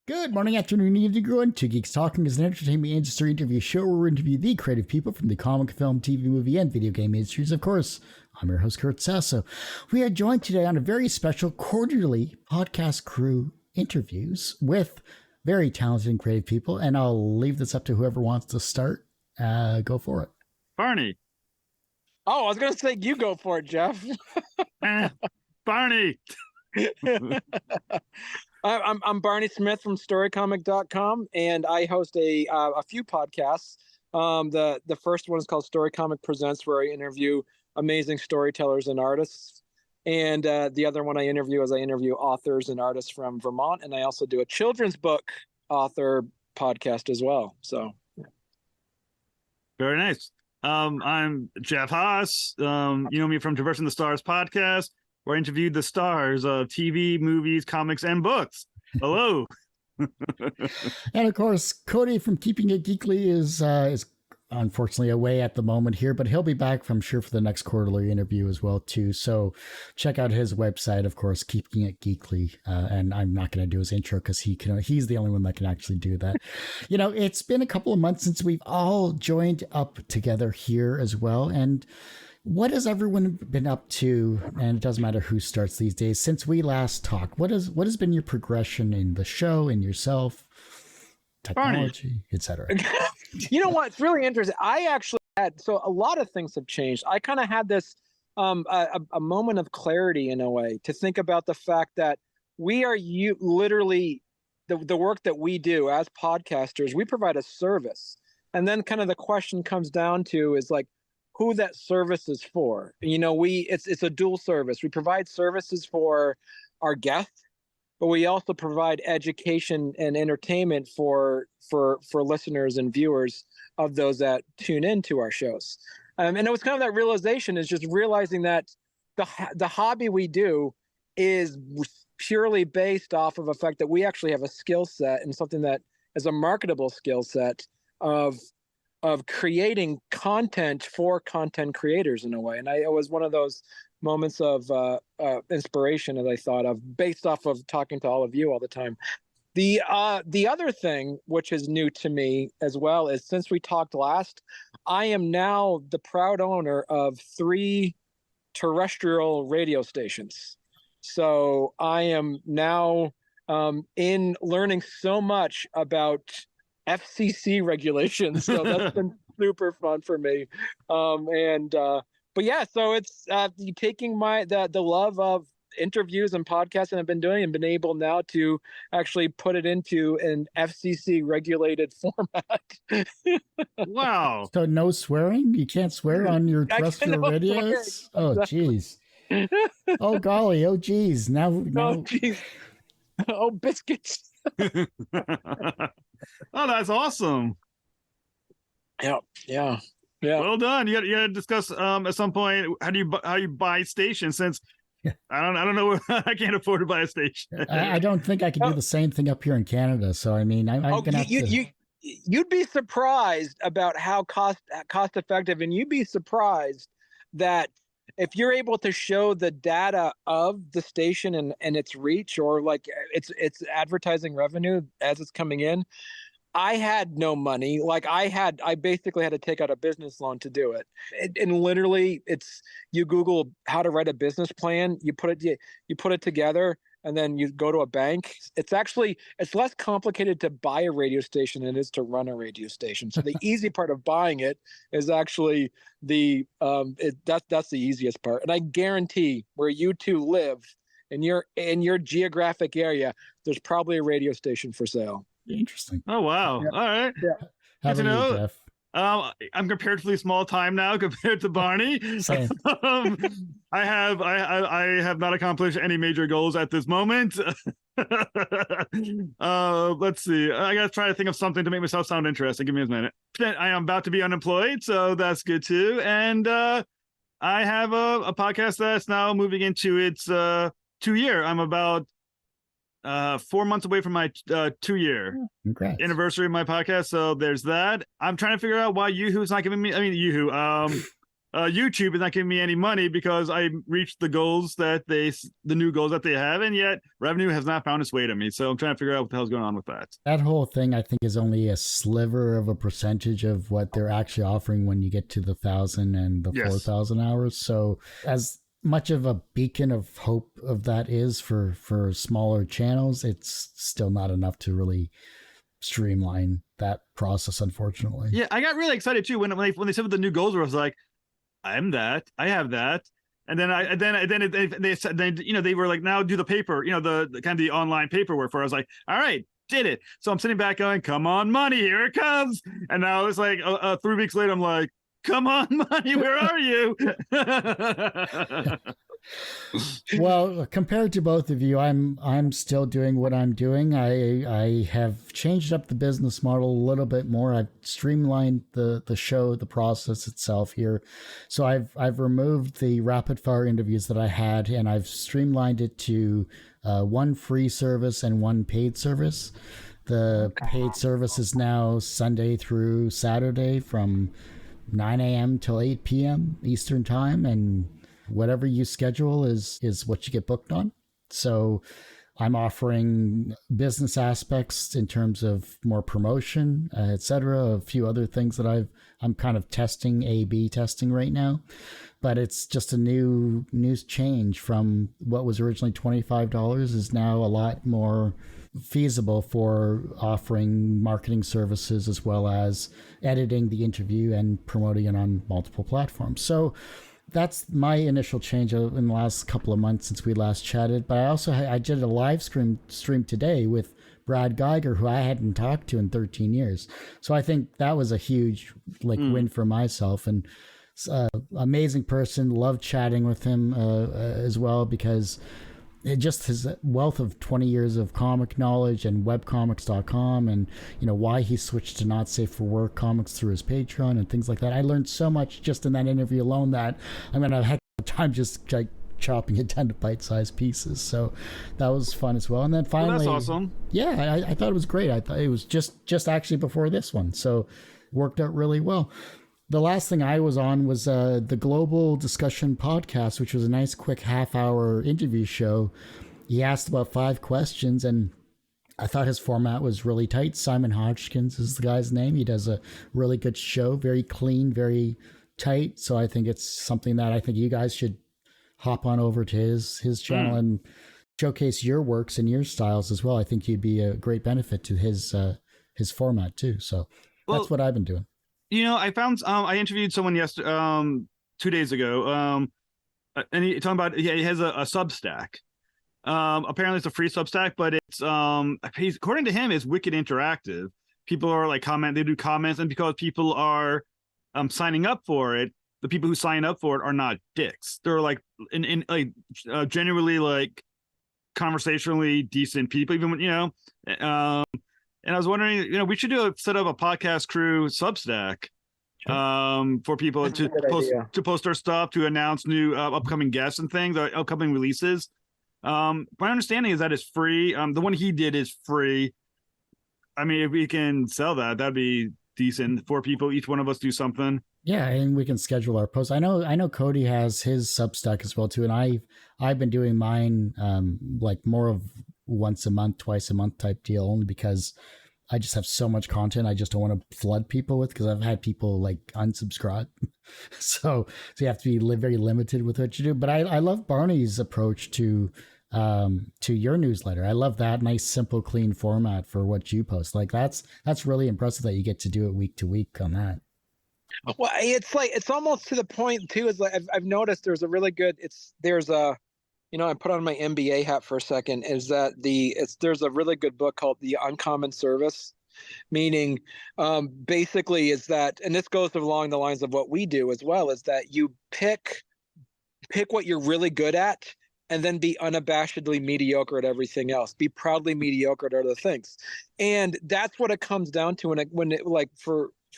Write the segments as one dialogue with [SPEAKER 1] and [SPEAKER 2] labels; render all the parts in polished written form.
[SPEAKER 1] Good morning, afternoon, evening, everyone. Two Geeks Talking is an entertainment industry interview show where we interview the creative people from the comic, film, TV, movie, and video game industries, of course. I'm your host, Kurt Sasso. We are joined today on a very special quarterly podcast crew interviews with very talented and creative people, and I'll leave this up to whoever wants to start. Go for it.
[SPEAKER 2] Barney.
[SPEAKER 3] Oh, I was going to say you go for it, Jeff.
[SPEAKER 2] Barney.
[SPEAKER 3] I'm Barney Smith from storycomic.com, and I host a few podcasts. The first one is called Story Comic Presents, where I interview amazing storytellers and artists. And the other one I interview authors and artists from Vermont. And I also do a children's book author podcast as well. So, yeah.
[SPEAKER 2] Very nice. I'm Jeff Haas. You know me from Traversing the Stars podcast, where I interviewed the stars of TV, movies, comics, and books. Hello.
[SPEAKER 1] And of course, Cody from Keeping It Geekly is unfortunately away at the moment here, but he'll be back, I'm sure, for the next quarterly interview as well too. So check out his website, of course, Keeping It Geekly. And I'm not going to do his intro because he's the only one that can actually do that. You know, it's been a couple of months since we've all joined up together here as well. And what has everyone been up to? And it doesn't matter who starts these days. Since we last talked, what has been your progression in the show, in yourself, technology, etc.?
[SPEAKER 3] You know what? It's really interesting. I actually so a lot of things have changed. I kind of had this a moment of clarity in a way to think about the fact that we are literally the work that we do as podcasters. We provide a service, and then kind of the question comes down to is like, who that service is for. You know, it's a dual service. We provide services for our guests, but we also provide education and entertainment for listeners and viewers of those that tune into our shows. And it was kind of that realization, is just realizing that the hobby we do is purely based off of the fact that we actually have a skill set and something that is a marketable skill set of creating content for content creators in a way. And it was one of those moments of inspiration that I thought of based off of talking to all of you all the time. The other thing, which is new to me as well, is since we talked last, I am now the proud owner of 3 terrestrial radio stations. So I am now in learning so much about FCC regulations, so that's been super fun for me. But yeah, so it's taking the love of interviews and podcasts that I've been doing and been able now to actually put it into an FCC regulated format.
[SPEAKER 2] Wow.
[SPEAKER 1] So no swearing? You can't swear on your terrestrial radios? Oh, jeez. Oh, golly. Oh, geez. Now.
[SPEAKER 3] Oh, geez. Oh, biscuits.
[SPEAKER 2] Oh, that's awesome.
[SPEAKER 3] Yeah.
[SPEAKER 2] Well done. You got to discuss at some point how you buy stations, since I don't know. I can't afford to buy a station.
[SPEAKER 1] I don't think I can do the same thing up here in Canada. So I mean, I'm gonna have to.
[SPEAKER 3] You'd be surprised about how cost effective, and you'd be surprised that if you're able to show the data of the station and its reach, or like its advertising revenue as it's coming in. I had no money. Like I basically had to take out a business loan to do it. And literally you Google how to write a business plan, you put it together, and then you go to a bank. It's less complicated to buy a radio station than it is to run a radio station. So the easy part of buying it is actually that's the easiest part. And I guarantee where you two live in your geographic area, there's probably a radio station for sale.
[SPEAKER 1] Interesting.
[SPEAKER 2] Oh, wow.
[SPEAKER 3] Yeah.
[SPEAKER 2] All right.
[SPEAKER 3] Yeah.
[SPEAKER 1] How about you, Jeff?
[SPEAKER 2] I'm comparatively small time now compared to Barney.
[SPEAKER 1] Same.
[SPEAKER 2] I have not accomplished any major goals at this moment. Let's see. I gotta try to think of something to make myself sound interesting. Give me a minute. I am about to be unemployed, so that's good too. And I have a podcast that's now moving into its 2-year. I'm about 4 months away from my 2-year anniversary of my podcast, so there's that. I'm trying to figure out why Yoo-Hoo's not giving me. I mean, Yoo-Hoo. YouTube is not giving me any money because I reached the new goals that they have, and yet revenue has not found its way to me. So I'm trying to figure out what the hell's going on with that.
[SPEAKER 1] That whole thing, I think, is only a sliver of a percentage of what they're actually offering when you get to the 1,000 and the 4,000 hours. So as much of a beacon of hope of that is for smaller channels, it's still not enough to really streamline that process, unfortunately.
[SPEAKER 2] Yeah, I got really excited too when they said what the new goals were. I was like, I have that. And then they said, they were like, now do the paper, the kind of the online paperwork for it. I was like, all right, did it. So I'm sitting back going, come on, money, here it comes. And now it's like 3 weeks later, I'm like, come on, money, where are you?
[SPEAKER 1] Well, compared to both of you, I'm still doing what I'm doing. I have changed up the business model a little bit more. I've streamlined the show, the process itself here. So I've removed the rapid fire interviews that I had, and I've streamlined it to one free service and one paid service. The paid service is now Sunday through Saturday from 9 a.m. till 8 p.m. Eastern time, and whatever you schedule is what you get booked on. So I'm offering business aspects in terms of more promotion, etc. A few other things that I'm kind of testing, A/B testing right now, but it's just a new change from what was originally $25 is now a lot more feasible for offering marketing services as well as editing the interview and promoting it on multiple platforms. So that's my initial change in the last couple of months since we last chatted. But I did a live stream today with Brad Geiger, who I hadn't talked to in 13 years. So I think that was a huge win for myself. And amazing person, loved chatting with him as well, because just his wealth of 20 years of comic knowledge and webcomics.com, and why he switched to Not Safe for Work comics through his Patreon and things like that. I learned so much just in that interview alone that I'm gonna have a heck of a time just chopping it down to bite-sized pieces. So that was fun as well. And then finally,
[SPEAKER 2] well, that's awesome.
[SPEAKER 1] Yeah, I thought it was great. I thought it was just actually before this one, so worked out really well. The last thing I was on was the Global Discussion Podcast, which was a nice quick half-hour interview show. He asked about 5 questions, and I thought his format was really tight. Simon Hodgkins is the guy's name. He does a really good show, very clean, very tight. So I think it's something that I think you guys should hop on over to his channel and showcase your works and your styles as well. I think you'd be a great benefit to his format too. So that's what I've been doing.
[SPEAKER 2] I found I interviewed someone 2 days ago, and he talking about he has a Substack. Apparently it's a free Substack, but it's according to him, it's wicked interactive. People are they do comments, and because people are signing up for it, the people who sign up for it are not dicks. They're genuinely conversationally decent people, even when and I was wondering, we should set up a podcast crew Substack for people to post their stuff, to announce new upcoming guests and things, or upcoming releases. My understanding is that it's free. The one he did is free. I mean, if we can sell that, that'd be decent. 4 people, each one of us do something.
[SPEAKER 1] Yeah, and we can schedule our posts. I know Cody has his Substack as well too, and I've been doing mine more of once a month, twice a month type deal, only because I just have so much content I just don't want to flood people with, because I've had people unsubscribe. so you have to be very limited with what you do. But I love Barney's approach to your newsletter. I love that nice, simple, clean format for what you post. That's really impressive that you get to do it week to week on that.
[SPEAKER 3] Well, it's almost to the point too. Is I've noticed there's a really good. I put on my MBA hat for a second. Is that there's a really good book called The Uncommon Service, meaning basically is that, and this goes along the lines of what we do as well, is that you pick what you're really good at, and then be unabashedly mediocre at everything else. Be proudly mediocre at other things, and that's what it comes down to.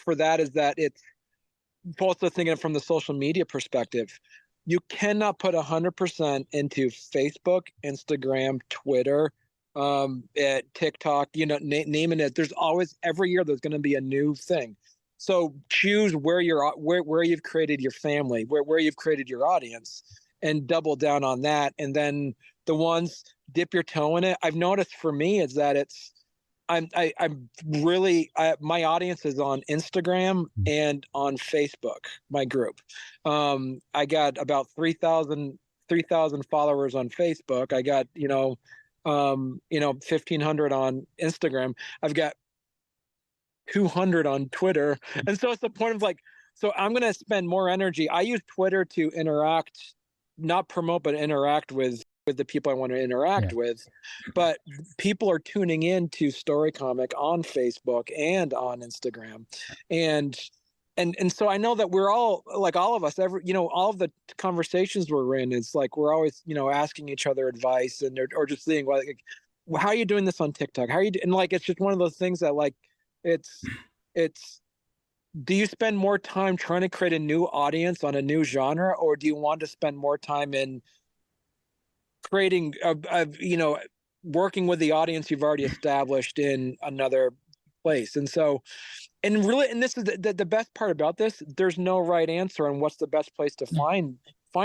[SPEAKER 3] For that is that it's also thinking from the social media perspective. You cannot put 100% into Facebook, Instagram, Twitter, TikTok, naming it. There's always, every year, there's going to be a new thing. So choose where you've created your family, where you've created your audience, and double down on that. And then the ones, dip your toe in it. I've noticed for me is that I'm really my audience is on Instagram and on Facebook, my group. I got about 3,000 followers on Facebook. I got 1,500 on Instagram. I've got 200 on Twitter. And so it's the point of so I'm going to spend more energy. I use Twitter to interact, not promote, but interact with the people I want to interact with. But people are tuning in to Story Comic on Facebook and on Instagram. And so I know that we're all, all of us, all of the conversations we're in, is we're always, asking each other advice or just seeing how are you doing this on TikTok? How are you and it's just one of those things that it's do you spend more time trying to create a new audience on a new genre, or do you want to spend more time in creating working with the audience you've already established in another place? And so, and this is the best part about this, there's no right answer on what's the best place to find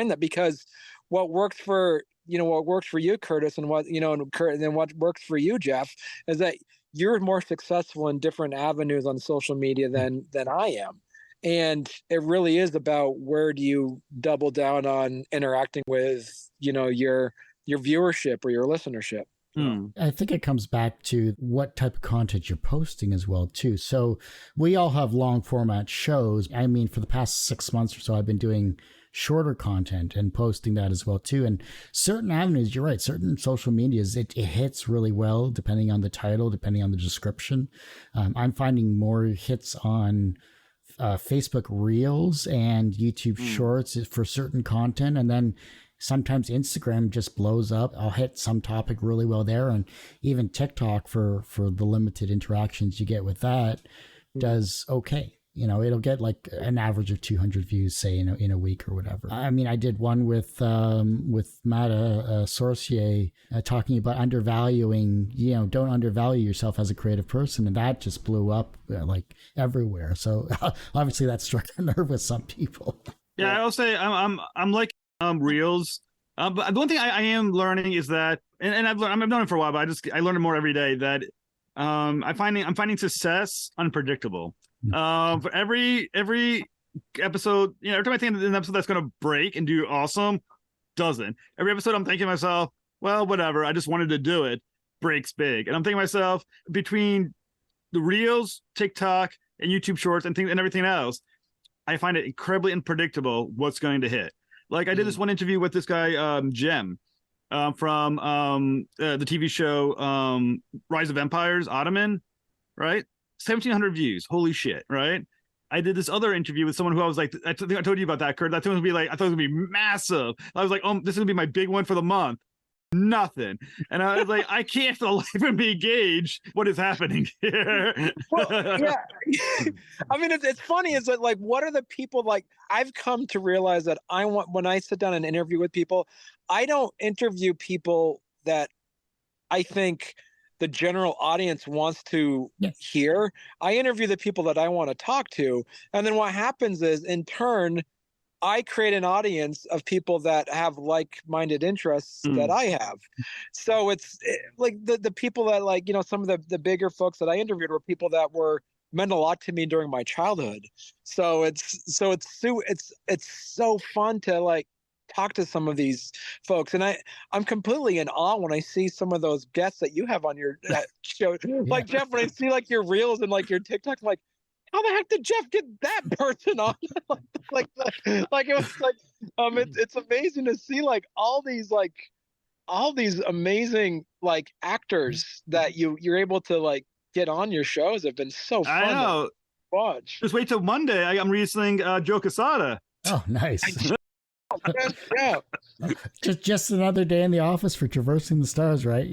[SPEAKER 3] that, because what works for you, Curtis, and then what works for you, Jeff, is that you're more successful in different avenues on social media than I am. And it really is about where do you double down on interacting with, your viewership or your listenership.
[SPEAKER 1] I think it comes back to what type of content you're posting as well, too. So we all have long format shows. I mean, for the past 6 months or so, I've been doing shorter content and posting that as well, too. And certain avenues, you're right, certain social medias, it hits really well, depending on the title, depending on the description. I'm finding more hits on Facebook Reels and YouTube Shorts for certain content. And then sometimes Instagram just blows up. I'll hit some topic really well there. And even TikTok for the limited interactions you get with that does okay. It'll get an average of 200 views, say, in a week or whatever. I mean, I did one with Matt Sorcier talking about undervaluing, don't undervalue yourself as a creative person. And that just blew up everywhere. So obviously that struck a nerve with some people.
[SPEAKER 2] Yeah, I'll say I'm Reels. But the one thing I am learning is that, and I've known it for a while, but I learn more every day, that I'm finding success unpredictable. For every episode, every time I think an episode that's going to break and do awesome, doesn't. Every episode I'm thinking to myself, well, whatever, I just wanted to do it, breaks big. And I'm thinking to myself, between the Reels, TikTok, and YouTube Shorts and everything else, I find it incredibly unpredictable what's going to hit. I did this one interview with this guy, Jem, from the TV show Rise of Empires, Ottoman, right? 1,700 views. Holy shit, right? I did this other interview with someone who I was I think I told you about that, Kurt. I thought it was going to be massive. I was like, oh, this is going to be my big one for the month. Nothing. And I was I can't for the life of me gauge what is happening here.
[SPEAKER 3] Well, yeah. I mean, it's funny is that what are the people I've come to realize that when I sit down and interview with people, I don't interview people that I think the general audience wants to hear. I interview the people that I want to talk to. And then what happens is, in turn, I create an audience of people that have like-minded interests that I have. So it's the people that some of the bigger folks that I interviewed were people that meant a lot to me during my childhood. So it's so fun to talk to some of these folks, and I'm completely in awe when I see some of those guests that you have on your show. Jeff, when I see your Reels and your TikTok, how the heck did Jeff get that person on? It was it's amazing to see all these amazing actors that you're able to get on your shows. Have been so fun.
[SPEAKER 2] I know.
[SPEAKER 3] To watch.
[SPEAKER 2] Just wait till Monday. I'm releasing Joe Quesada.
[SPEAKER 1] Oh, nice.
[SPEAKER 3] Yeah.
[SPEAKER 1] Just another day in the office for traversing the stars, right?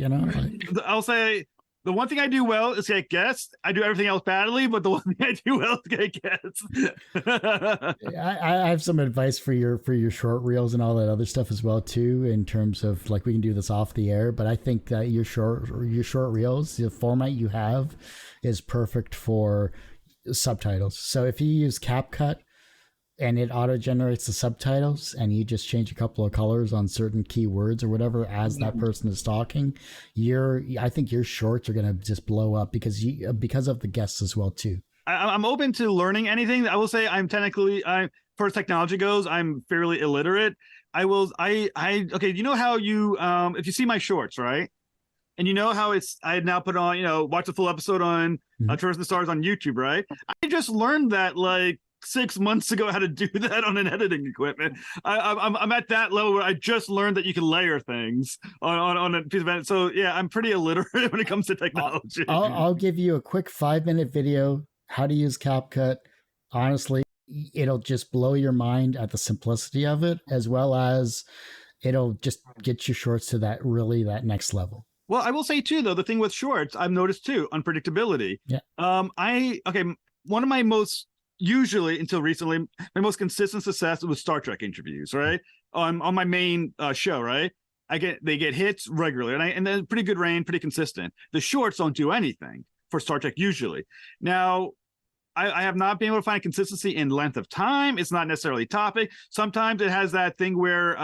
[SPEAKER 2] I'll say the one thing I do well is get guests. I do everything else badly, but the one thing I do well is get guests.
[SPEAKER 1] I have some advice for your short reels and all that other stuff as well too, in terms of we can do this off the air, but I think that your short reels, the format you have, is perfect for subtitles. So if you use CapCut and it auto generates the subtitles, and you just change a couple of colors on certain keywords or whatever as that person is talking, I think your shorts are going to just blow up because of the guests as well too.
[SPEAKER 2] I'm open to learning anything. I will say I'm far as technology goes, I'm fairly illiterate. Okay, you know how you if you see my shorts, right? And you know how I now put on, watch the full episode on Tourist the Stars on YouTube, right? I just learned that like 6 months ago how to do that on an editing equipment. I'm at that level where I just learned that you can layer things on a piece of edit. So yeah, I'm pretty illiterate when it comes to technology.
[SPEAKER 1] I'll give you a quick 5-minute video how to use CapCut. Honestly, it'll just blow your mind at the simplicity of it, as well as it'll just get your shorts to that next level.
[SPEAKER 2] Well, I will say too, though, the thing with shorts I've noticed too, unpredictability.
[SPEAKER 1] Yeah.
[SPEAKER 2] One of my most, usually until recently, my most consistent success was Star Trek interviews, right? On my main show, right? They get hits regularly, and then pretty good rain, pretty consistent. The shorts don't do anything for Star Trek usually. Now, I have not been able to find consistency in length of time. It's not necessarily topic. Sometimes it has that thing where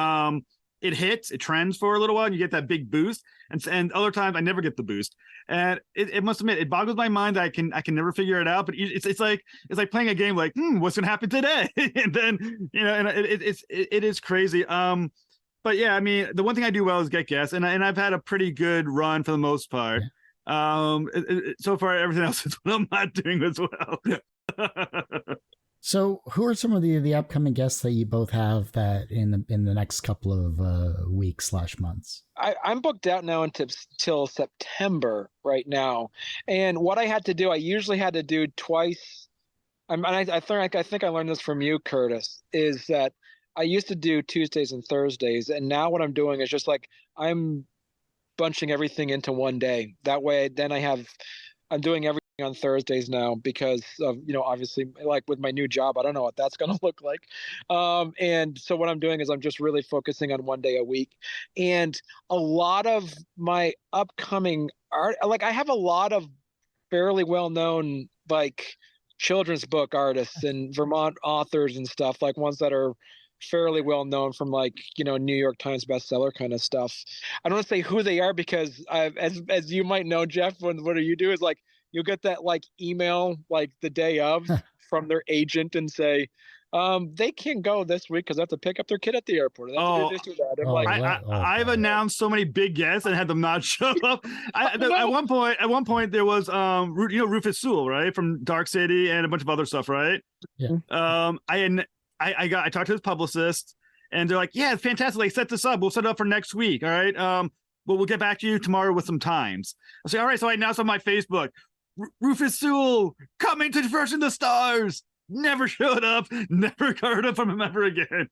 [SPEAKER 2] it hits, it trends for a little while, and you get that big boost. And other times I never get the boost. And it must admit, it boggles my mind that I can never figure it out. But it's like playing a game like, what's gonna happen today? And then and it is crazy. But yeah, I mean, the one thing I do well is get guests, and I've had a pretty good run for the most part. So far everything else is what I'm not doing as well.
[SPEAKER 1] So who are some of the upcoming guests that you both have that in the next couple of weeks / months?
[SPEAKER 3] I'm booked out now till September right now, and what I had to do, I usually had to do twice. I think I learned this from you, Curtis, is that I used to do Tuesdays and Thursdays, and now what I'm doing is just like I'm bunching everything into one day. That way, then I'm doing everything on Thursdays now because of, obviously, like with my new job, I don't know what that's going to look like. And so what I'm doing is I'm just really focusing on one day a week. And a lot of my upcoming art, like I have a lot of fairly well-known, like children's book artists and Vermont authors and stuff, like ones that are fairly well known from like New York Times bestseller kind of stuff. I don't want to say who they are because as you might know, Jeff, what you do is like you'll get that like email like the day of from their agent and say they can't go this week because they have to pick up their kid at the airport.
[SPEAKER 2] I've announced so many big guests and had them not show up. At one point there was Rufus Sewell, right, from Dark City and a bunch of other stuff, right?
[SPEAKER 1] Yeah.
[SPEAKER 2] I talked to his publicist, and they're like, "Yeah, fantastic! Like, set this up. We'll set it up for next week. All right. We'll get back to you tomorrow with some times." I say, "All right." So I announced on my Facebook, Rufus Sewell coming to First in the Stars. Never showed up. Never heard of him ever again.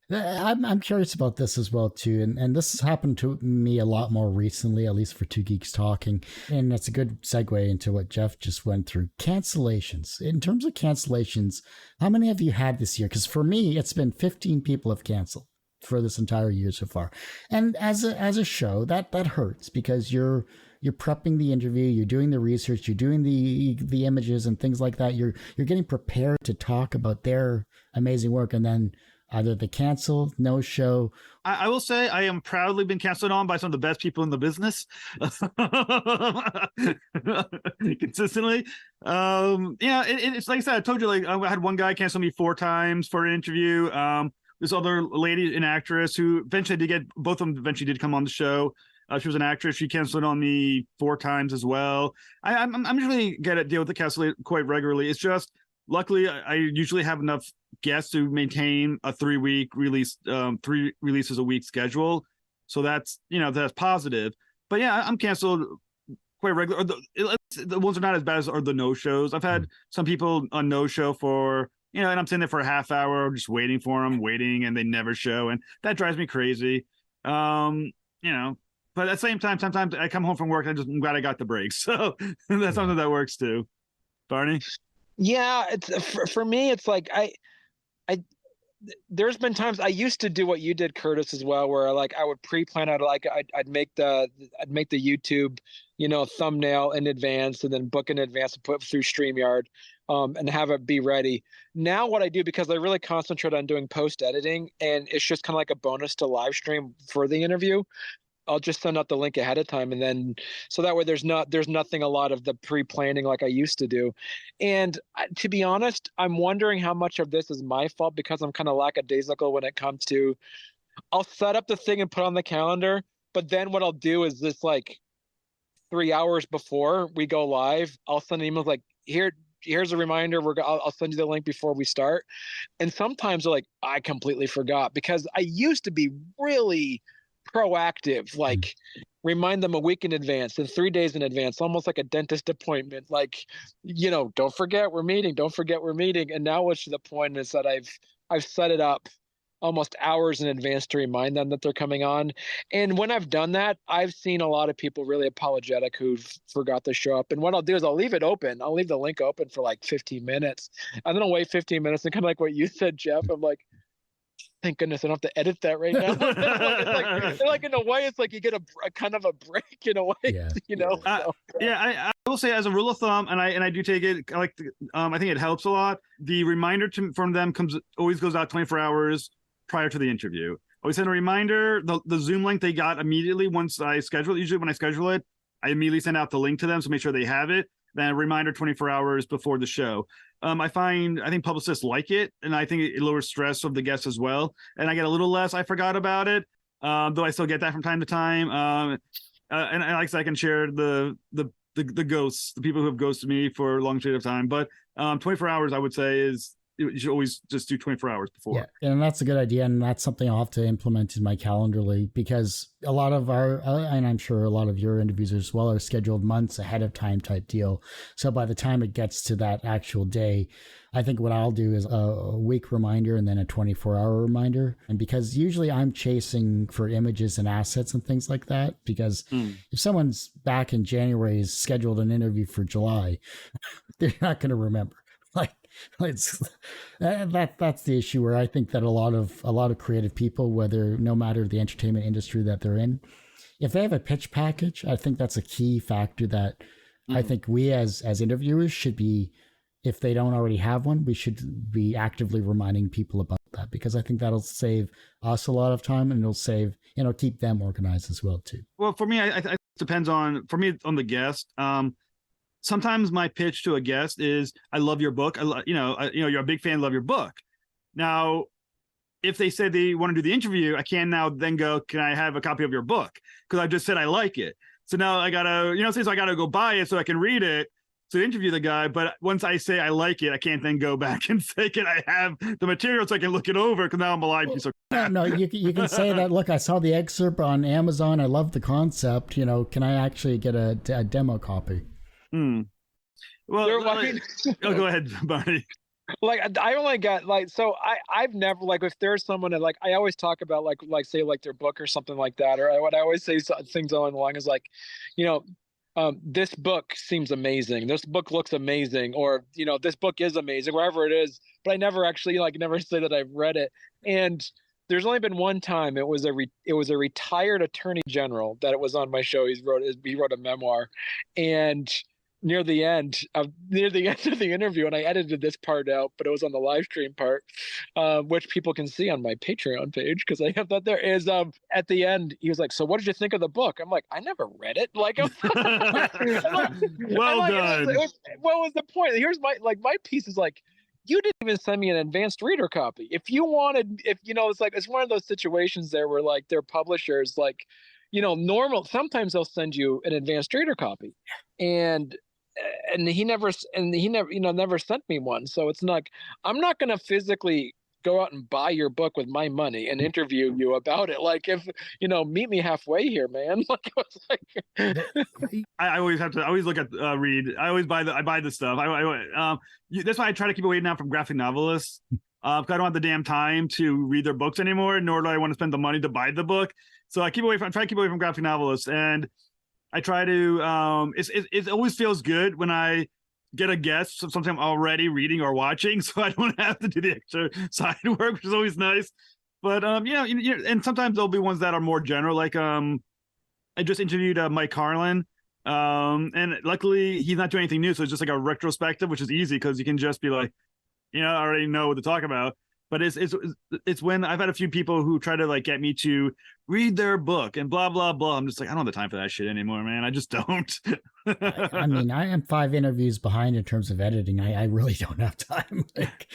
[SPEAKER 1] I'm curious about this as well too, and this has happened to me a lot more recently, at least for Two Geeks Talking, and that's a good segue into what Jeff just went through. Cancellations. In terms of cancellations, how many have you had this year? Because for me, it's been 15 people have canceled for this entire year so far, and as a show, that hurts because you're prepping the interview, you're doing the research, you're doing the images and things like that. You're getting prepared to talk about their amazing work, and then either the cancel, no show.
[SPEAKER 2] I will say I am proudly been canceled on by some of the best people in the business consistently. It's like I said, I told you, like I had one guy cancel me 4 times for an interview. This other lady, an actress who eventually both of them eventually did come on the show. She was an actress. She canceled on me 4 times as well. I'm usually get to deal with the cancel quite regularly. It's just, luckily, I usually have enough guests to maintain a 3-week release, 3 releases a week schedule. So that's positive. But yeah, I'm canceled quite regular. The ones are not as bad as are the no shows. I've had some people on no show for, and I'm sitting there for a half hour just waiting for them, and they never show, and that drives me crazy. But at the same time, sometimes I come home from work and I'm glad I got the break. So that's something that works too. Barney?
[SPEAKER 3] Yeah, it's for me. It's like there's been times I used to do what you did, Curtis, as well, where like I would pre-plan out, like I'd make the YouTube thumbnail in advance and then book in advance and put it through StreamYard, and have it be ready. Now what I do, because I really concentrate on doing post editing and it's just kind of like a bonus to live stream for the interview, I'll just send out the link ahead of time, and then so that way there's nothing a lot of the pre-planning like I used to do. And to be honest, I'm wondering how much of this is my fault because I'm kind of lackadaisical when it comes to, I'll set up the thing and put on the calendar, but then what I'll do is this like 3 hours before we go live, I'll send an email like, here's a reminder. I'll send you the link before we start. And sometimes they're like, I completely forgot, because I used to be really proactive, like remind them a week in advance and 3 days in advance, almost like a dentist appointment, like, don't forget we're meeting. And now what's to the point is that I've set it up almost hours in advance to remind them that they're coming on. And when I've done that, I've seen a lot of people really apologetic who forgot to show up. And what I'll do is I'll leave it open. I'll leave the link open for like 15 minutes and then I'll wait 15 minutes and kind of like what you said, Jeff, I'm like, thank goodness I don't have to edit that right now. It's like in a way, it's like you get a kind of a break in a way,
[SPEAKER 2] I will say, as a rule of thumb, and I do take it, I think it helps a lot. The reminder from them always goes out 24 hours prior to the interview. Always send a reminder. The Zoom link they got immediately once I schedule it. Usually when I schedule it, I immediately send out the link to them, so make sure they have it. Then a reminder 24 hours before the show. I think publicists like it, and I think it lowers stress of the guests as well. And I get a little less, I forgot about it, though I still get that from time to time. And like I can share the ghosts, the people who have ghosted me for a long period of time. But 24 hours, I would say, is you should always just do 24 hours before.
[SPEAKER 1] Yeah, and that's a good idea, and that's something I'll have to implement in my Calendarly, because a lot of our, and I'm sure a lot of your interviews as well, are scheduled months ahead of time type deal. So by the time it gets to that actual day, I think what I'll do is a week reminder and then a 24-hour reminder. And because usually I'm chasing for images and assets and things like that, because if someone's back in January has scheduled an interview for July, they're not going to remember. That's the issue, where I think that a lot of creative people, no matter the entertainment industry that they're in, if they have a pitch package, I think that's a key factor that I think we as interviewers should be, if they don't already have one, we should be actively reminding people about that, because I think that'll save us a lot of time, and it'll keep them organized as well too.
[SPEAKER 2] Well, for me, it depends on the guest. Sometimes my pitch to a guest is, I love your book. You're a big fan, love your book. Now, if they said they want to do the interview, I can now then go, can I have a copy of your book? Because I just said I like it. So now I gotta, so I gotta go buy it so I can read it to interview the guy. But once I say I like it, I can't then go back and say, can I have the material so I can look it over? Because now I'm a live piece of crap.
[SPEAKER 1] No, you can say that, look, I saw the excerpt on Amazon. I love the concept. Can I actually get a demo copy?
[SPEAKER 2] Well, go ahead, Barney.
[SPEAKER 3] I only got I've never, if there's someone that I always talk about say their book or something like that, or what I always say things along the line is this book seems amazing, this book looks amazing, or this book is amazing, wherever it is, but I never actually never say that I've read it. And there's only been one time. It was a retired attorney general that it was on my show. He wrote a memoir, and near the end of the interview, and I edited this part out, but it was on the live stream part, which people can see on my Patreon page, because I have that there, is at the end, he was like, so what did you think of the book? I'm like, I never read it. Well done. What was the point? Here's my piece is you didn't even send me an advanced reader copy. If you wanted, it's one of those situations there where their publishers, sometimes they'll send you an advanced reader copy, and he never never sent me one. So it's not, I'm not going to physically go out and buy your book with my money and interview you about it. If meet me halfway here, man.
[SPEAKER 2] I always look at read. I always buy the stuff. That's why I try to keep away now from graphic novelists. I don't have the damn time to read their books anymore, nor do I want to spend the money to buy the book. So I try to keep away from graphic novelists, and I try to. It always feels good when I get a guest, something I'm already reading or watching, so I don't have to do the extra side work, which is always nice. But and sometimes there'll be ones that are more general. I just interviewed Mike Carlin And luckily he's not doing anything new, so it's just like a retrospective, which is easy because you can just be like, I already know what to talk about. But it's when I've had a few people who try to like get me to read their book and blah blah blah. I'm just like, I don't have the time for that shit anymore, man. I just don't.
[SPEAKER 1] I mean, I am 5 interviews behind in terms of editing. I really don't have time. Like,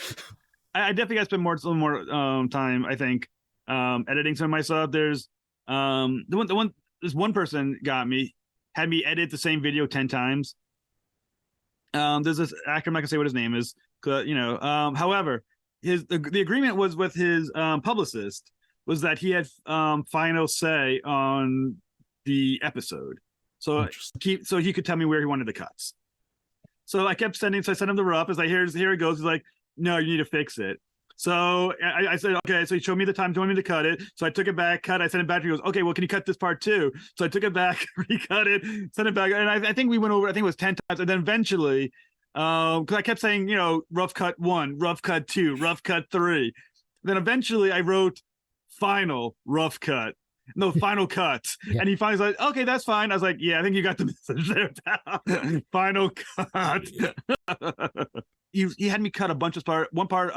[SPEAKER 2] I definitely got to spend more time, I think, editing some of my stuff. There's this one person had me edit the same video 10 times. There's this actor, I'm not gonna say what his name is, however, the agreement was with his publicist was that he had final say on the episode, so he could tell me where he wanted the cuts. So I kept sending, so I sent him the rough. It's like, here it goes. He's like, no, you need to fix it. So I said, okay. So he showed me the time, told me to cut it. So I took it back, I sent it back. He goes, okay, well, can you cut this part too? So I took it back, recut it, sent it back. And I think we went over, I think it was 10 times. And then eventually, because I kept saying, rough cut 1, rough cut 2, rough cut 3. Then eventually I wrote final rough cut. No, final cut. Yeah. And he finally was like, okay, that's fine. I was like, yeah, I think you got the message there. Final cut. He had me cut a bunch of parts. One part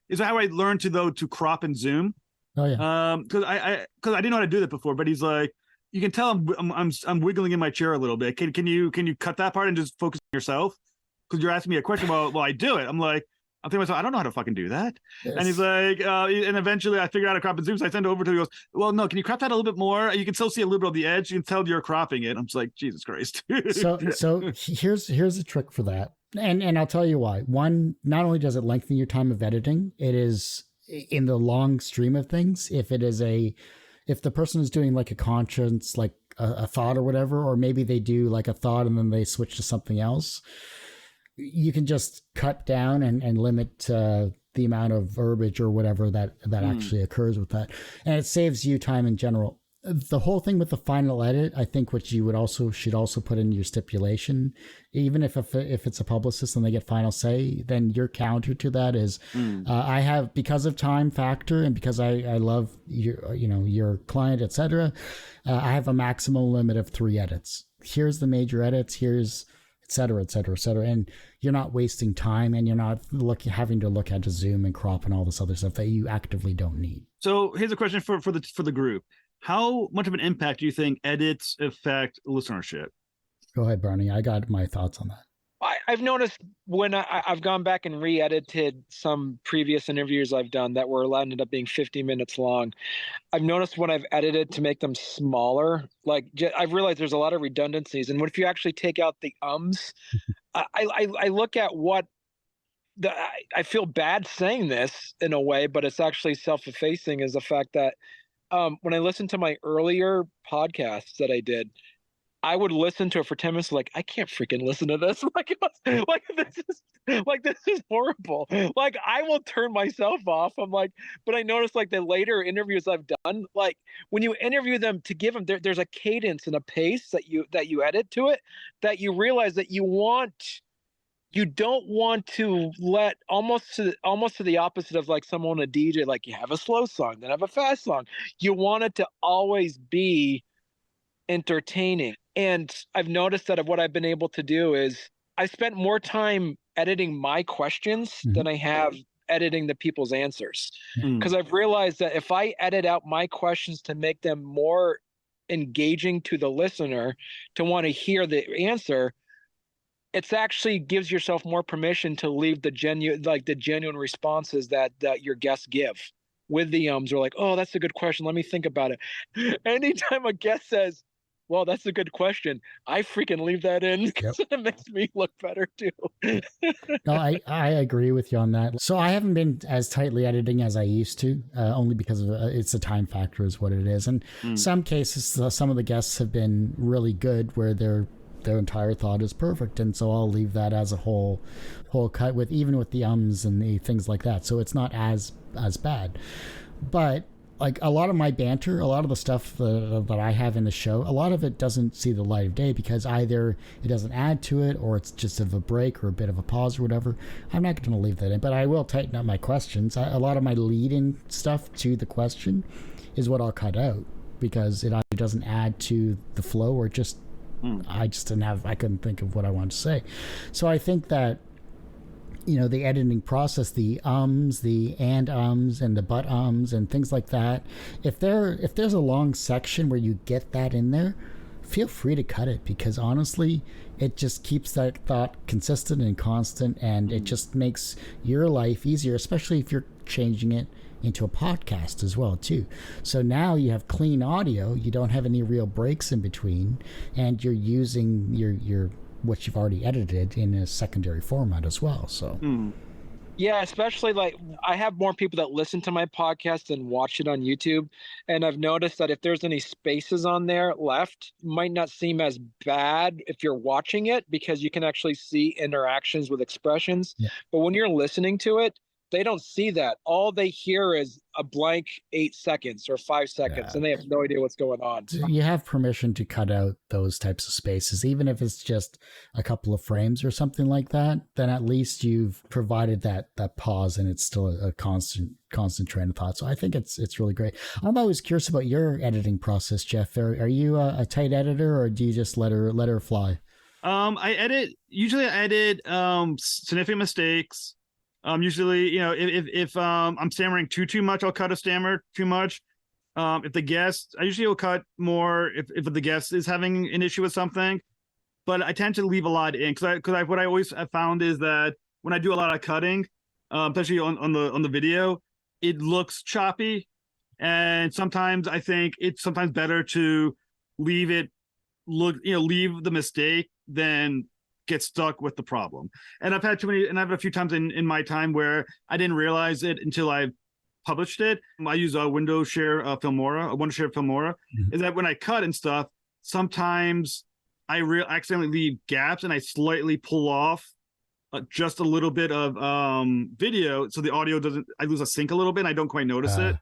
[SPEAKER 2] is how I learned to crop and zoom.
[SPEAKER 1] Oh yeah.
[SPEAKER 2] Because I didn't know how to do that before. But he's like, you can tell I'm wiggling in my chair a little bit. Can you cut that part and just focus on yourself? Because you're asking me a question. Well, I do it. I'm thinking to myself, I don't know how to fucking do that. Yes. And he's like, and eventually I figured out how to crop and zoom. So I send it over to him. He goes, well, no, can you crop that a little bit more? You can still see a little bit of the edge. You can tell you're cropping it. I'm just like, Jesus Christ.
[SPEAKER 1] So here's a trick for that. And I'll tell you why. One, not only does it lengthen your time of editing, it is in the long stream of things. If the person is doing like a conscience, like a thought or whatever, or maybe they do like a thought and then they switch to something else, you can just cut down and limit the amount of verbiage or whatever that actually occurs with that. And it saves you time in general. The whole thing with the final edit, I think what you should also put in your stipulation, even if it's a publicist and they get final say, then your counter to that is, I have, because of time factor and because I love your client, etc. I have a maximum limit of 3 edits. Here's the major edits. Here's et cetera, et cetera, et cetera. And you're not wasting time and you're not having to look at the zoom and crop and all this other stuff that you actively don't need.
[SPEAKER 2] So here's a question for the group. How much of an impact do you think edits affect listenership?
[SPEAKER 1] Go ahead, Barney. I got my thoughts on that.
[SPEAKER 3] I've noticed when I've gone back and re-edited some previous interviews I've done that ended up being 50 minutes long. I've noticed when I've edited to make them smaller, like I've realized there's a lot of redundancies. And what if you actually take out the ums? I look at what I feel bad saying this in a way, but it's actually self-effacing, is the fact that when I listened to my earlier podcasts that I did, I would listen to it for 10 minutes, like, I can't freaking listen to this. This is horrible. Like, I will turn myself off. I'm like, but I noticed like the later interviews I've done, like when you interview them, to give them, there's a cadence and a pace that you edit to it, that you realize that you don't want to let almost to the opposite of like someone, a DJ, like you have a slow song, then have a fast song. You want it to always be entertaining. And I've noticed that what I've been able to do is I spent more time editing my questions than I have editing the people's answers. Because I've realized that if I edit out my questions to make them more engaging to the listener to want to hear the answer, it's actually gives yourself more permission to leave the genuine responses that your guests give with the ums, or like, oh, that's a good question, let me think about it. Anytime a guest says, well, that's a good question, I freaking leave that in because it makes me look better too.
[SPEAKER 1] No, I agree with you on that. So I haven't been as tightly editing as I used to, only because of it's a time factor is what it is. And some cases, some of the guests have been really good where their entire thought is perfect, and so I'll leave that as a whole cut with the ums and the things like that. So it's not as bad. But like a lot of my banter, a lot of the stuff that I have in the show, a lot of it doesn't see the light of day because either it doesn't add to it or it's just of a break or a bit of a pause or whatever. I'm not going to leave that in, but I will tighten up my questions. A lot of my lead-in stuff to the question is what I'll cut out because it either doesn't add to the flow or just I couldn't think of what I wanted to say. So I think that, the editing process, the the and and the but and things like that, if there's a long section where you get that in there, feel free to cut it, because honestly, it just keeps that thought consistent and constant, and it just makes your life easier, especially if you're changing it into a podcast as well too. So now you have clean audio, you don't have any real breaks in between, and you're using your what you've already edited in a secondary format as well. So
[SPEAKER 3] yeah, especially like I have more people that listen to my podcast than watch it on YouTube, and I've noticed that if there's any spaces on there left, it might not seem as bad if you're watching it, because you can actually see interactions with expressions. But when you're listening to it, they don't see that. All they hear is a blank 8 seconds or 5 seconds, and they have no idea what's going on.
[SPEAKER 1] You have permission to cut out those types of spaces, even if it's just a couple of frames or something like that. Then at least you've provided that pause, and it's still a constant train of thought. So I think it's really great. I'm always curious about your editing process, Jeff. Are you a tight editor, or do you just let her fly?
[SPEAKER 2] I usually edit significant mistakes. Usually, if I'm stammering too much, I'll cut a stammer too much. If the guest, I usually will cut more if the guest is having an issue with something, but I tend to leave a lot in, because what I always have found is that when I do a lot of cutting, especially on the video, it looks choppy, and sometimes I think it's sometimes better to leave the mistake than get stuck with the problem. And I've had a few times in my time where I didn't realize it until I published it. I use a Windows Share Filmora. Is that when I cut and stuff, sometimes I accidentally leave gaps, and I slightly pull off just a little bit of video, so the audio I lose a sync a little bit, and I don't quite notice it.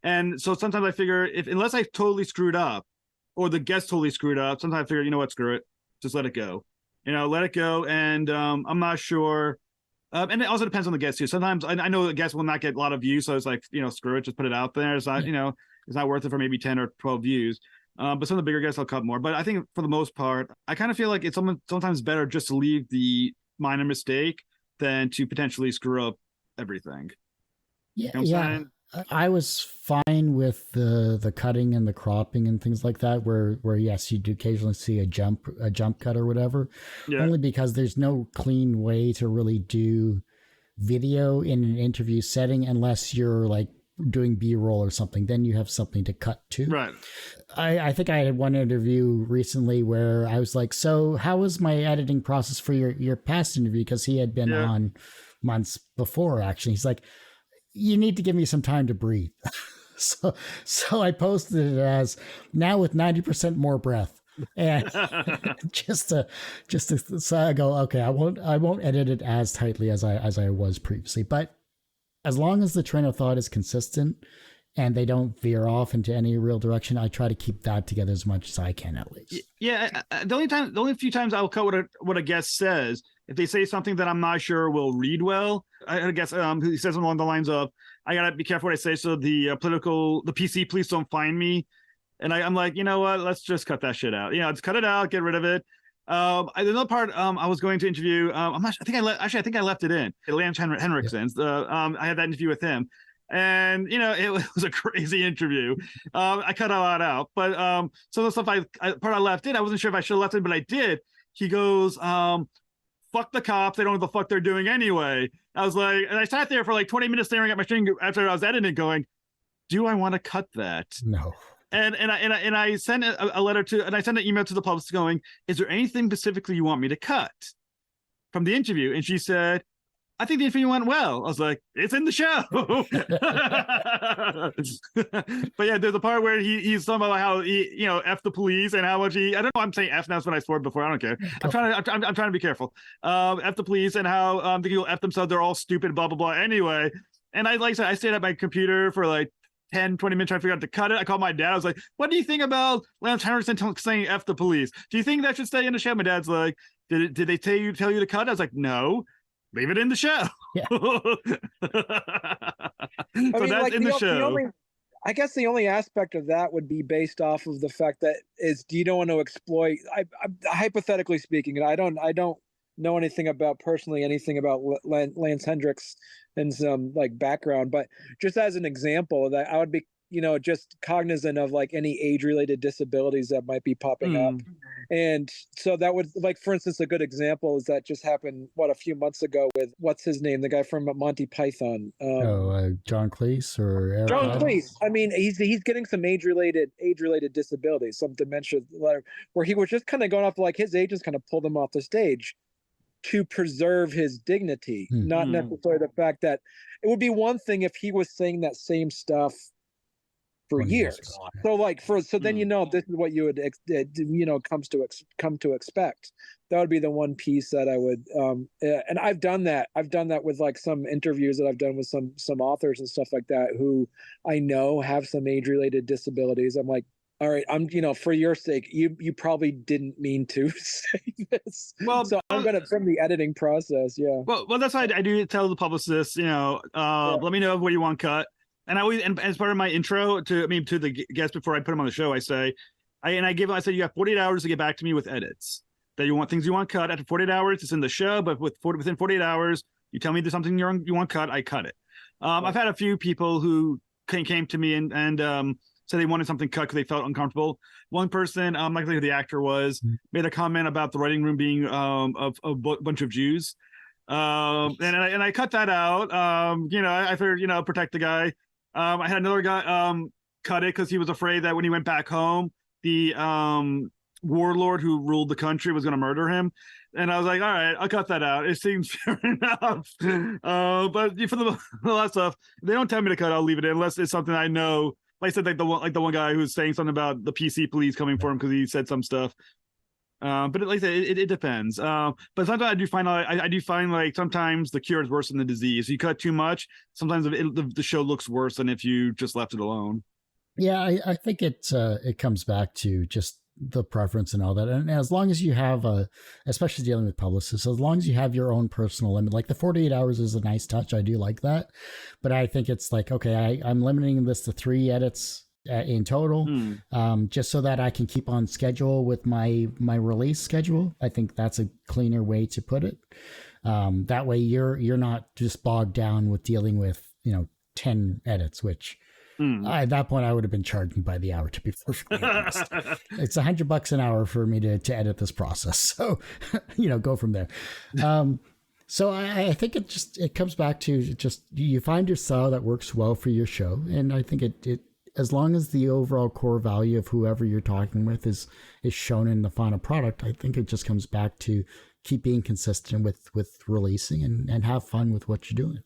[SPEAKER 2] And so sometimes I figure, unless I totally screwed up, or the guest totally screwed up, sometimes I figure, screw it, just let it go. Let it go. And I'm not sure. And it also depends on the guest too. Sometimes I know the guest will not get a lot of views, so it's like, screw it, just put it out there. It's not, it's not worth it for maybe 10 or 12 views. But some of the bigger guests I'll cut more. But I think for the most part, I kind of feel like it's sometimes better just to leave the minor mistake than to potentially screw up everything.
[SPEAKER 1] Yeah, saying? I was fine with the cutting and the cropping and things like that, where yes, you do occasionally see a jump cut or whatever, only because there's no clean way to really do video in an interview setting unless you're like doing B-roll or something. Then you have something to cut to.
[SPEAKER 2] Right.
[SPEAKER 1] I think I had one interview recently where I was like, so how was my editing process for your past interview? Because he had been on months before, actually. He's like, you need to give me some time to breathe. So I posted it as now with 90% more breath. And just to so I go, okay, I won't edit it as tightly as I was previously. But as long as the train of thought is consistent and they don't veer off into any real direction, I try to keep that together as much as I can, at least.
[SPEAKER 2] Yeah. The only few times I'll cut what a guest says, if they say something that I'm not sure will read well, I guess he says along the lines of, I gotta be careful what I say, so the PC police don't find me. And I'm like, you know what? Let's just cut that shit out. Just cut it out, get rid of it. Another part, I was going to interview. I'm not. I think I left it in. Lance Henriksen. I had that interview with him, and it was a crazy interview. I cut a lot out, but some of the stuff I left in. I wasn't sure if I should have left it, but I did. He goes, fuck the cops. They don't know what the fuck they're doing anyway. I was like, and I sat there for like 20 minutes staring at my screen after I was editing, going, do I want to cut that?
[SPEAKER 1] No.
[SPEAKER 2] And I sent a letter and I sent an email to the publicist going, is there anything specifically you want me to cut from the interview? And she said, I think the interview went well. I was like, it's in the show. But yeah, there's a part where he's talking about how he, F the police and how much I don't know, I'm saying F now, that's what I swore before. I don't care. I'm trying to be careful. F the police and how the people F themselves, they're all stupid, blah, blah, blah. Anyway. And I stayed at my computer for like 10, 20 minutes trying to figure out to cut it. I called my dad. I was like, what do you think about Lance Henriksen saying F the police? Do you think that should stay in the show? My dad's like, did they tell you to cut it? I was like, no. Leave it in the show. Yeah. So that's in the show.
[SPEAKER 3] I guess the only aspect of that would be based off of the fact that you don't want to exploit. I hypothetically speaking, and I don't know anything about Lance Hendricks and some like background, but just as an example, that I would be just cognizant of like any age-related disabilities that might be popping up. And so that would, like, for instance, a good example is that just happened, a few months ago with, what's his name? The guy from Monty Python.
[SPEAKER 1] John Cleese or Eric
[SPEAKER 3] John
[SPEAKER 1] Adams?
[SPEAKER 3] Cleese. I mean, he's getting some age-related disabilities, some dementia, where he was just kind of going off, like, his agents kind of pulled him off the stage to preserve his dignity, not necessarily the fact that it would be one thing if he was saying that same stuff for years. So then this is what you would come to expect. That would be the one piece that I would and I've done that with like some interviews that I've done with some authors and stuff like that who I know have some age-related disabilities. I'm like, all right, I'm for your sake, you probably didn't mean to say this. Well, so I'm gonna, from the editing process,
[SPEAKER 2] Well, that's why I do tell the publicist, let me know what you want cut. And I always, and as part of my intro to the guest before I put him on the show, I say you have 48 hours to get back to me with edits that you want, things you want cut. After 48 hours, it's in the show, but within 48 hours, you tell me there's something you want cut, I cut it. I've had a few people who came to me and said they wanted something cut because they felt uncomfortable. One person, I'm not who the actor was, made a comment about the writing room being a bunch of Jews. And I cut that out. I figured, protect the guy. I had another guy cut it because he was afraid that when he went back home, the warlord who ruled the country was going to murder him. And I was like, all right, I'll cut that out. It seems fair enough. But for the last stuff, if they don't tell me to cut, I'll leave it in unless it's something I know. Like I said, like the one guy who's saying something about the PC police coming for him because he said some stuff. But like I said, it depends. But sometimes I do find like sometimes the cure is worse than the disease. You cut too much, sometimes the show looks worse than if you just left it alone.
[SPEAKER 1] Yeah, I think it comes back to just the preference and all that. And as long as you have especially dealing with publicists, as long as you have your own personal limit, like the 48 hours is a nice touch. I do like that. But I think it's like, okay, I'm limiting this to 3 edits in total, just so that I can keep on schedule with my release schedule. I think that's a cleaner way to put it. That way you're not just bogged down with dealing with 10 edits, which at that point I would have been charging by the hour, to be perfectly honest. It's $100 an hour for me to edit this process, so go from there. So I think it comes back to just you find your style that works well for your show, and I think it as long as the overall core value of whoever you're talking with is shown in the final product, I think it just comes back to keep being consistent with releasing and have fun with what you're doing.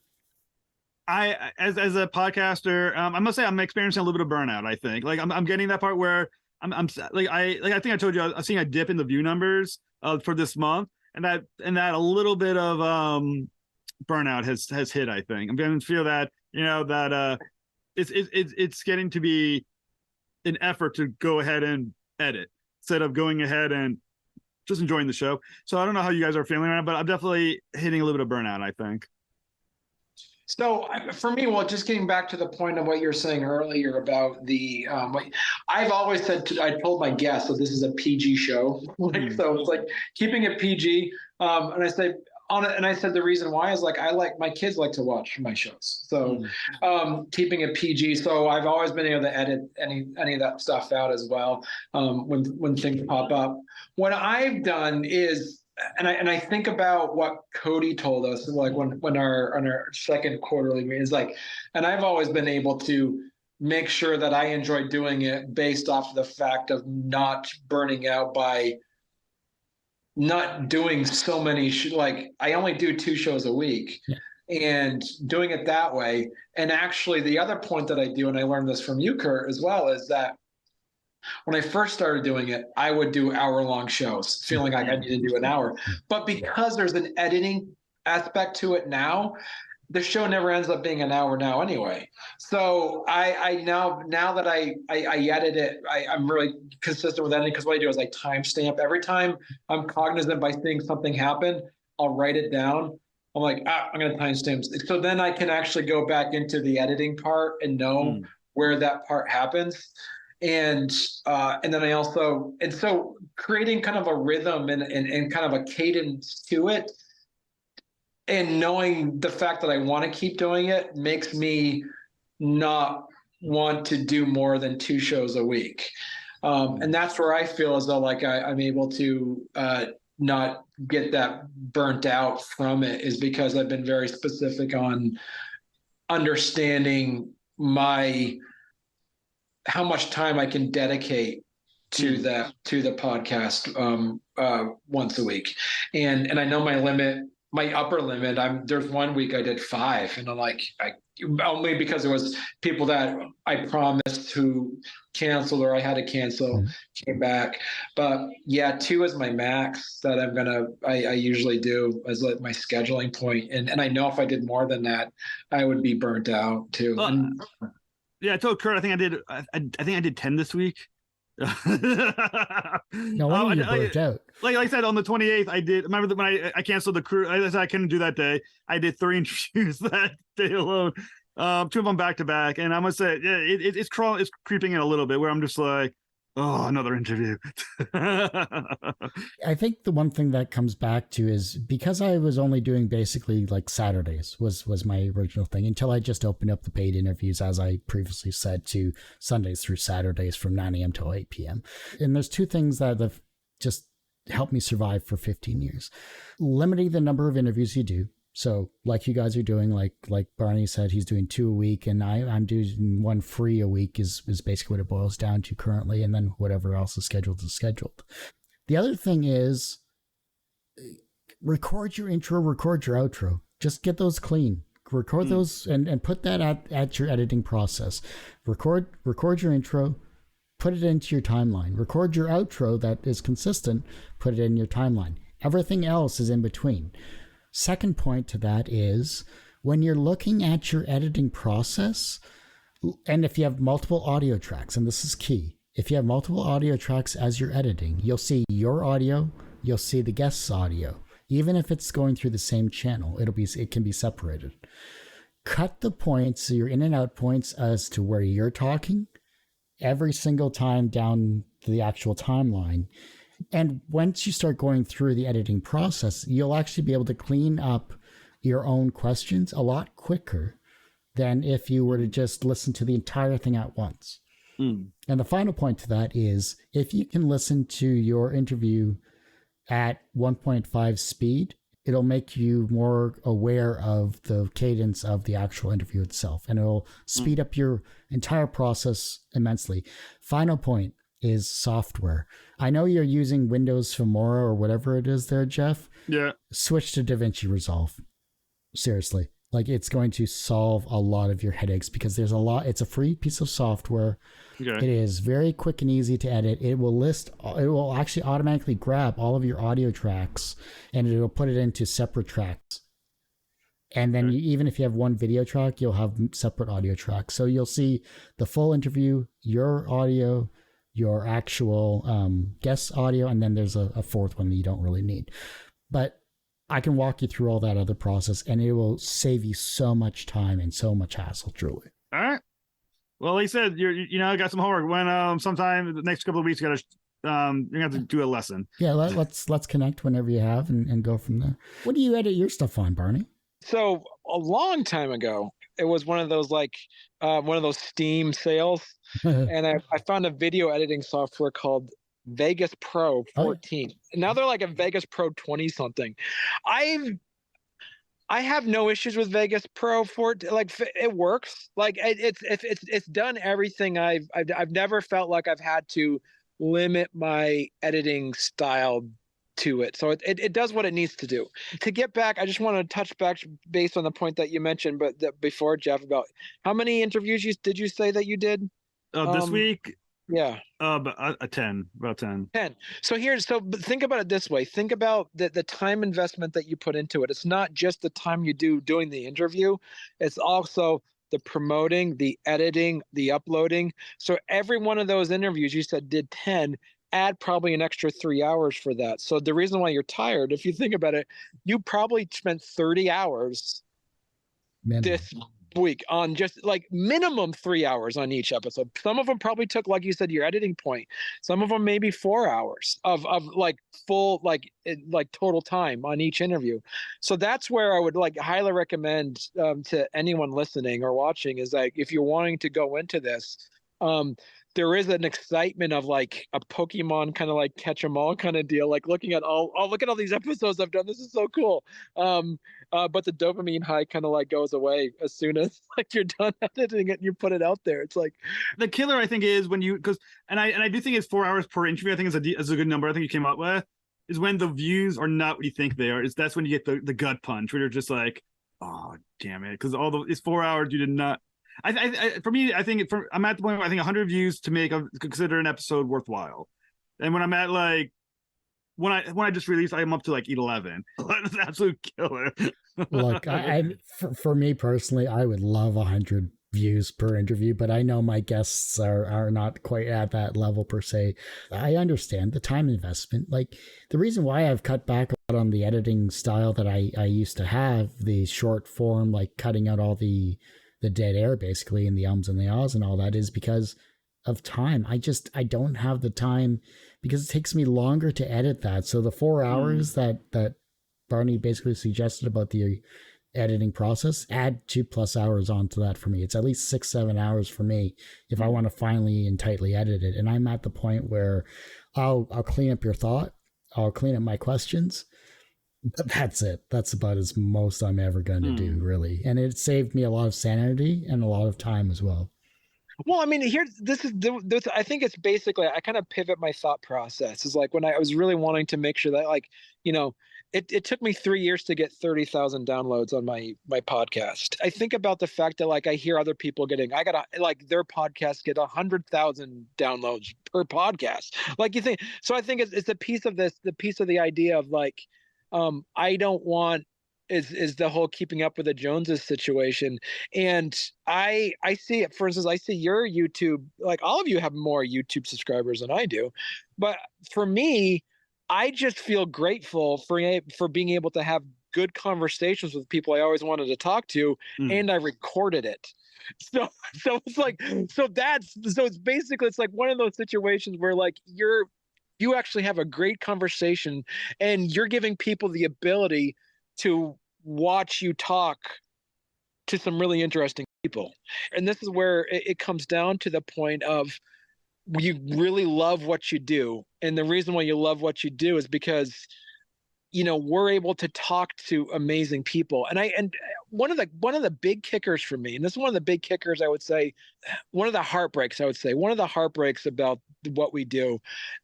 [SPEAKER 2] I, as a podcaster, I must say I'm experiencing a little bit of burnout. I think like I'm getting that part where I think I told you I'm seeing a dip in the view numbers for this month, and that a little bit of burnout has hit. I think I'm going to feel that it's getting to be an effort to go ahead and edit instead of going ahead and just enjoying the show. So I don't know how you guys are feeling right now, but I'm definitely hitting a little bit of burnout, I think.
[SPEAKER 4] So for me, just getting back to the point of what you're saying earlier about the, I've always said, I told my guests, so this is a PG show. So it's like keeping it PG. And I said the reason why is like my kids like to watch my shows, so keeping it PG. So I've always been able to edit any of that stuff out as well when things pop up. What I've done is, and I think about what Cody told us, like when on our second quarterly meeting is like, and I've always been able to make sure that I enjoy doing it based off of the fact of not burning out by not doing so many like I only do 2 shows a week, and doing it that way. And actually the other point that I do, and I learned this from you, Kurt, as well, is that when I first started doing it, I would do hour-long shows, feeling like I needed to do an hour. But because there's an editing aspect to it now, the show never ends up being an hour now anyway. So I now that I edit it, I'm really consistent with editing, because what I do is I timestamp. Every time I'm cognizant by seeing something happen, I'll write it down. I'm like, I'm going to timestamp. So then I can actually go back into the editing part and know where that part happens. And then I also, and so creating kind of a rhythm and kind of a cadence to it, and knowing the fact that I want to keep doing it makes me not want to do more than 2 shows a week. And that's where I feel as though like I'm able to not get that burnt out from it, is because I've been very specific on understanding how much time I can dedicate to the podcast once a week. And I know my limit, my upper limit. There's one week I did 5, and I'm like, only because it was people that I promised who canceled or I had to cancel, came back. But yeah, 2 is my max that I usually do as like my scheduling point. And I know if I did more than that, I would be burnt out too.
[SPEAKER 2] Yeah, I told Kurt, I think I did 10 this week.
[SPEAKER 1] No wonder you burnt out.
[SPEAKER 2] Like I said, on the 28th, I did. Remember when I canceled the crew? I said I couldn't do that day. I did 3 interviews that day alone. 2 of them back to back, and I must say, yeah, it's creeping in a little bit where I'm just like, oh, another interview.
[SPEAKER 1] I think the one thing that comes back to is because I was only doing basically like Saturdays was my original thing, until I just opened up the paid interviews, as I previously said, to Sundays through Saturdays from 9 a.m. till 8 p.m. And there's 2 things that have just helped me survive for 15 years. Limiting the number of interviews you do. So like you guys are doing, like Barney said, he's doing 2 a week, and I'm doing 1 free a week is basically what it boils down to currently. And then whatever else is scheduled is scheduled. The other thing is record your intro, record your outro. Just get those clean. Record those and put that at your editing process. Record your intro, put it into your timeline. Record your outro that is consistent, put it in your timeline. Everything else is in between. Second point to that is when you're looking at your editing process, and if you have multiple audio tracks, and this is key, if you have multiple audio tracks as you're editing, you'll see your audio, you'll see the guest's audio. Even if it's going through the same channel, it can be separated. Cut the points, your in and out points, as to where you're talking every single time down to the actual timeline. And once you start going through the editing process, you'll actually be able to clean up your own questions a lot quicker than if you were to just listen to the entire thing at once. And the final point to that is, if you can listen to your interview at 1.5 speed, it'll make you more aware of the cadence of the actual interview itself, and it'll speed up your entire process immensely. Final point is software. I know you're using Windows Filmora or whatever it is there, Jeff.
[SPEAKER 2] Yeah.
[SPEAKER 1] Switch to DaVinci Resolve. Seriously. Like, it's going to solve a lot of your headaches, because it's a free piece of software. Okay. It is very quick and easy to edit. It will actually automatically grab all of your audio tracks, and it'll put it into separate tracks. And then even if you have 1 video track, you'll have separate audio tracks. So you'll see the full interview, your audio, your actual guest audio, and then there's a 4th one that you don't really need. But I can walk you through all that other process, and it will save you so much time and so much hassle, truly.
[SPEAKER 2] All right. Well, like I said, I got some homework. When sometime the next couple of weeks, you're gonna have to do a lesson. Yeah,
[SPEAKER 1] let's connect whenever you have and go from there. What do you edit your stuff on, Barney?
[SPEAKER 3] So a long time ago, it was one of those Steam sales, and I found a video editing software called Vegas Pro 14. Now they're like a Vegas Pro 20 something. I have no issues with Vegas Pro 14. Like, it works. Like, it's done everything. I've never felt like I've had to limit my editing style to it. So it does what it needs to do. To get back, I just want to touch back based on the point that you mentioned, but before, Jeff, about how many interviews did you say that you did?
[SPEAKER 2] This week?
[SPEAKER 3] Yeah.
[SPEAKER 2] About 10.
[SPEAKER 3] 10. So think about it this way. Think about the time investment that you put into it. It's not just the time you do doing the interview. It's also the promoting, the editing, the uploading. So every one of those interviews you said did 10, add probably an extra 3 hours for that. So the reason why you're tired, if you think about it, you probably spent 30 hours week on just like minimum 3 hours on each episode. Some of them probably took, like you said, your editing point. Some of them maybe 4 hours of like full like total time on each interview. So that's where I would like highly recommend to anyone listening or watching is like if you're wanting to go into this, there is an excitement of like a Pokemon kind of like catch 'em all kind of deal, like looking at look at all these episodes I've done. This is so cool. But the dopamine high kind of like goes away as soon as like you're done editing it and you put it out there. It's like
[SPEAKER 2] the killer, I think, is when you I do think it's 4 hours per interview. I think is a good number. I think you came up with is when the views are not what you think they are. That's when you get the gut punch where you're just like, oh damn it, because it's 4 hours you did not. For me, I think I'm at the point where I think 100 views to consider an episode worthwhile, and when I'm at like when I just released, I'm up to like 11. That's an absolute killer.
[SPEAKER 1] Look, for me personally, I would love 100 views per interview, but I know my guests are not quite at that level per se. I understand the time investment. Like the reason why I've cut back a lot on the editing style that I used to have, the short form, like cutting out all the dead air basically and the ums and the ahs and all that, is because of time. I don't have the time because it takes me longer to edit that. So the 4 hours that Barney basically suggested about the editing process, add 2+ hours onto that for me. It's at least 6-7 hours for me if I want to finally and tightly edit it. And I'm at the point where I'll clean up your thought, I'll clean up my questions, but that's it. That's about as most I'm ever going to do, really. And it saved me a lot of sanity and a lot of time as well.
[SPEAKER 3] Well, I mean, this I think it's basically, I kind of pivot my thought process. Is like when I was really wanting to make sure that, like, you know, it took me 3 years to get 30,000 downloads on my podcast. I think about the fact that like I hear other people like their podcasts get 100,000 downloads per podcast. Like you think, so I think it's a piece of this, the piece of the idea of like, I don't want is the whole keeping up with the Joneses situation. And I see it, for instance, I see your YouTube, like all of you have more YouTube subscribers than I do. But for me, I just feel grateful for being able to have good conversations with people I always wanted to talk to, and I recorded it. So it's like, so it's basically, it's like one of those situations where like you actually have a great conversation and you're giving people the ability to watch you talk to some really interesting people. And this is where it comes down to the point of you really love what you do. And the reason why you love what you do is because, you know, we're able to talk to amazing people. And one of the big kickers for me, and this is one of the big kickers, I would say, one of the heartbreaks about what we do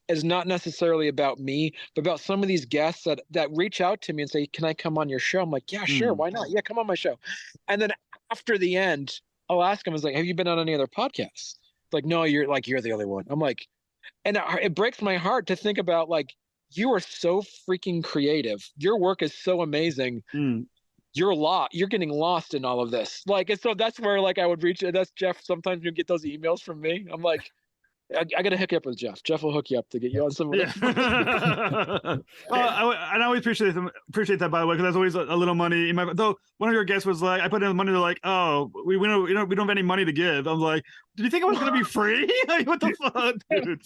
[SPEAKER 3] is not necessarily about me, but about some of these guests that reach out to me and say, can I come on your show? I'm like, yeah, sure. Why not? Yeah, come on my show. And then after the end, I'll ask them, I was like, have you been on any other podcasts? Like, no, you're the only one. I'm like, and it breaks my heart to think about like, you are so freaking creative. Your work is so amazing. You're getting lost in all of this. Like, and so that's where like I would reach. That's Jeff. Sometimes you get those emails from me. I'm like, I got to hook you up with Jeff. Jeff will hook you up to get you on some.
[SPEAKER 2] Yeah. I always appreciate that, by the way, because there's always a little money in my. Though one of your guests was like, I put in the money. They're like, oh, we don't have any money to give. I'm like, did you think it was going to be free? Like, what the fuck, dude?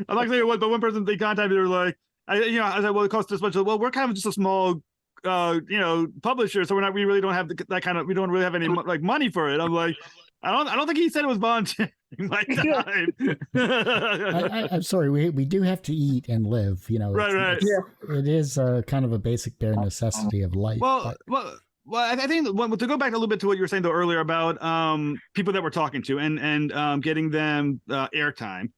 [SPEAKER 2] I'm not saying it was, but one person they contacted me, they were like, I was like, well, it costs this much. Well, we're kind of just a small, publisher, so we really don't have that kind of. We don't really have any like money for it. I'm like, I don't think he said it was voluntary. My time.
[SPEAKER 1] I'm sorry. We do have to eat and live. You know,
[SPEAKER 2] right.
[SPEAKER 1] It is kind of a basic bare necessity of life.
[SPEAKER 2] Well, I think to go back a little bit to what you were saying though earlier about people that we're talking to and getting them airtime.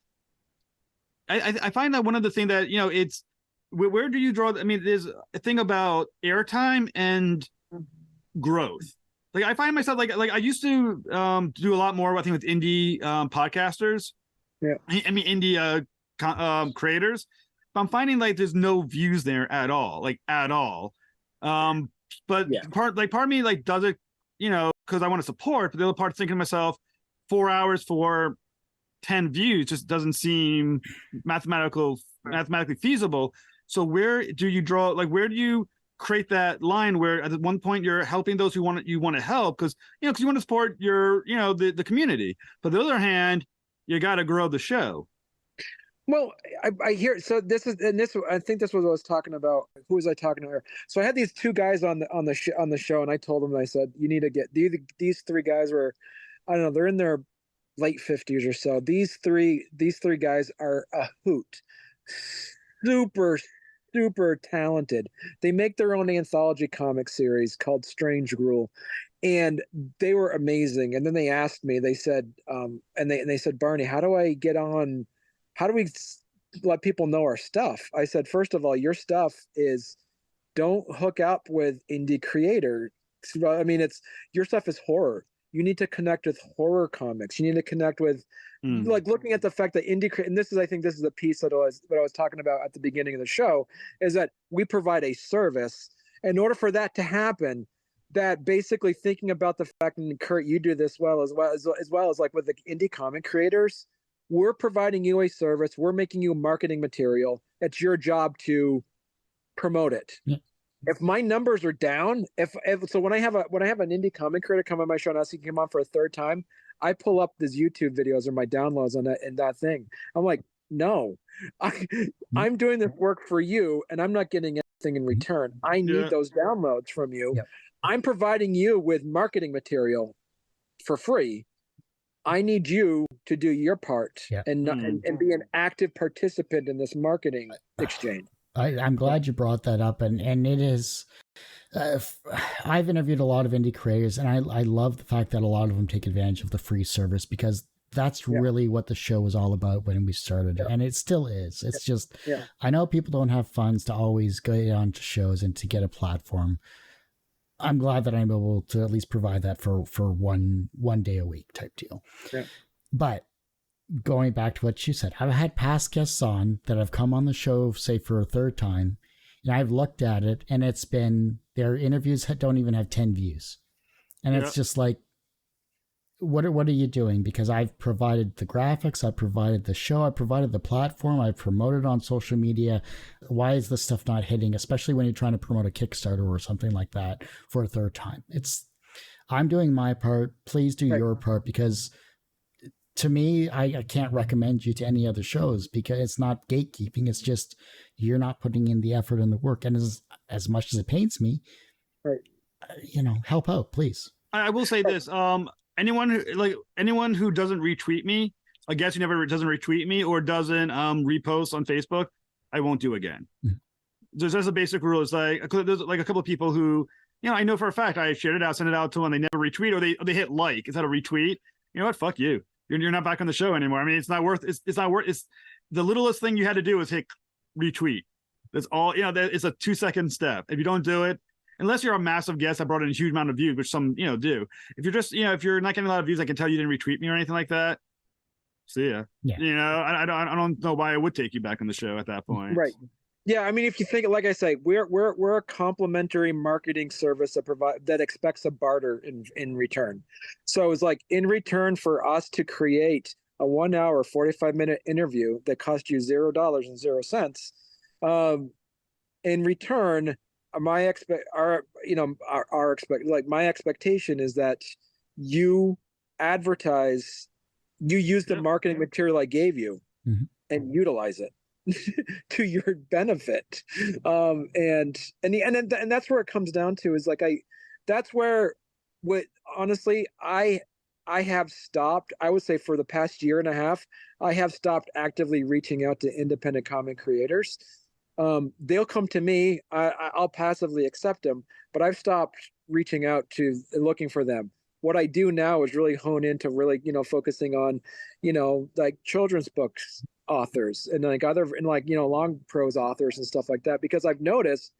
[SPEAKER 2] I find that one of the things that it's where do you draw? I mean, there's a thing about airtime and growth. Like I find myself like I used to do a lot more, I think, with indie podcasters. Yeah, I mean indie creators. But I'm finding like there's no views there at all, like at all. But part of me like does it, because I want to support. But the other part's thinking to myself, 4 hours for 10 views just doesn't seem mathematically feasible. So where do you draw? Like where do you create that line where at one point you're helping those who you want to help because you want to support your the community. But on the other hand, you got to grow the show.
[SPEAKER 3] Well, I hear. So this is, and this, I think this was what I was talking about. Who was I talking to? So I had these two guys on the show, and I told them, I said, you need to get these three guys were, I don't know, they're in their late 50s or so. These three guys are a hoot, super talented. They make their own anthology comic series called Strange Rule, and they were amazing. And then they asked me, they said, and they said, Barney, how do I get on? How do we let people know our stuff? I said, first of all, your stuff is, don't hook up with indie creators. I mean, your stuff is horror. You need to connect with horror comics. You need to connect with like looking at the fact that and I think this is a piece that I was talking about at the beginning of the show, is that we provide a service. In order for that to happen, that basically thinking about the fact, and Kurt, you do this as well as like with the indie comic creators, we're providing you a service. We're making you marketing material. It's your job to promote it. Yeah. If my numbers are down, so when I have an indie comic creator come on my show and ask me to come on for a third time, I pull up these YouTube videos or my downloads on that thing. I'm like, no, I'm doing this work for you, and I'm not getting anything in return. I need those downloads from you. Yep. I'm providing you with marketing material for free. I need you to do your part and be an active participant in this marketing exchange.
[SPEAKER 1] I'm glad you brought that up, and it is. I've interviewed a lot of indie creators, and I love the fact that a lot of them take advantage of the free service, because that's really what the show was all about when we started, and it still is. It's just I know people don't have funds to always go onto shows and to get a platform. I'm glad that I'm able to at least provide that for one day a week type deal. Yeah. But going back to what you said, I've had past guests on that have come on the show, say for a third time, and I've looked at it, and it's been, their interviews don't even have 10 views. And it's just like, what are you doing? Because I've provided the graphics, I've provided the show, I've provided the platform, I've promoted on social media. Why is this stuff not hitting, especially when you're trying to promote a Kickstarter or something like that for a third time? I'm doing my part. Please do your part, because to me, I can't recommend you to any other shows, because it's not gatekeeping. It's just you're not putting in the effort and the work. And as much as it pains me, help out, please.
[SPEAKER 2] I will say this. Anyone who doesn't retweet me, a guest who never doesn't retweet me or doesn't repost on Facebook, I won't do again. There's a basic rule. It's like there's like a couple of people who, I know for a fact I shared it out, sent it out to them, they never retweet, or they hit like instead of retweet. You know what? Fuck you. You're not back on the show anymore. I mean, it's not worth. It's the littlest thing you had to do is hit retweet. That's all. It's a 2-second step. If you don't do it, unless you're a massive guest that brought in a huge amount of views, which some do. If you're just if you're not getting a lot of views, I can tell you didn't retweet me or anything like that. See ya. Yeah. I don't know why I would take you back on the show at that point.
[SPEAKER 3] Right. Yeah, I mean, if you think, like I say, we're a complimentary marketing service that expects a barter in return. So it's like, in return for us to create a 1 hour, 45-minute interview that cost you $0.00. In return, my expectation is that you use the marketing material I gave you and utilize it to your benefit. And that's where it comes down to, is like, that's where honestly, I have stopped, I would say for the past year and a half, I have stopped actively reaching out to independent comic creators. They'll come to me, I'll passively accept them, but I've stopped reaching out to looking for them. What I do now is really hone into really, focusing on, like children's books authors and like long prose authors and stuff like that, because I've noticed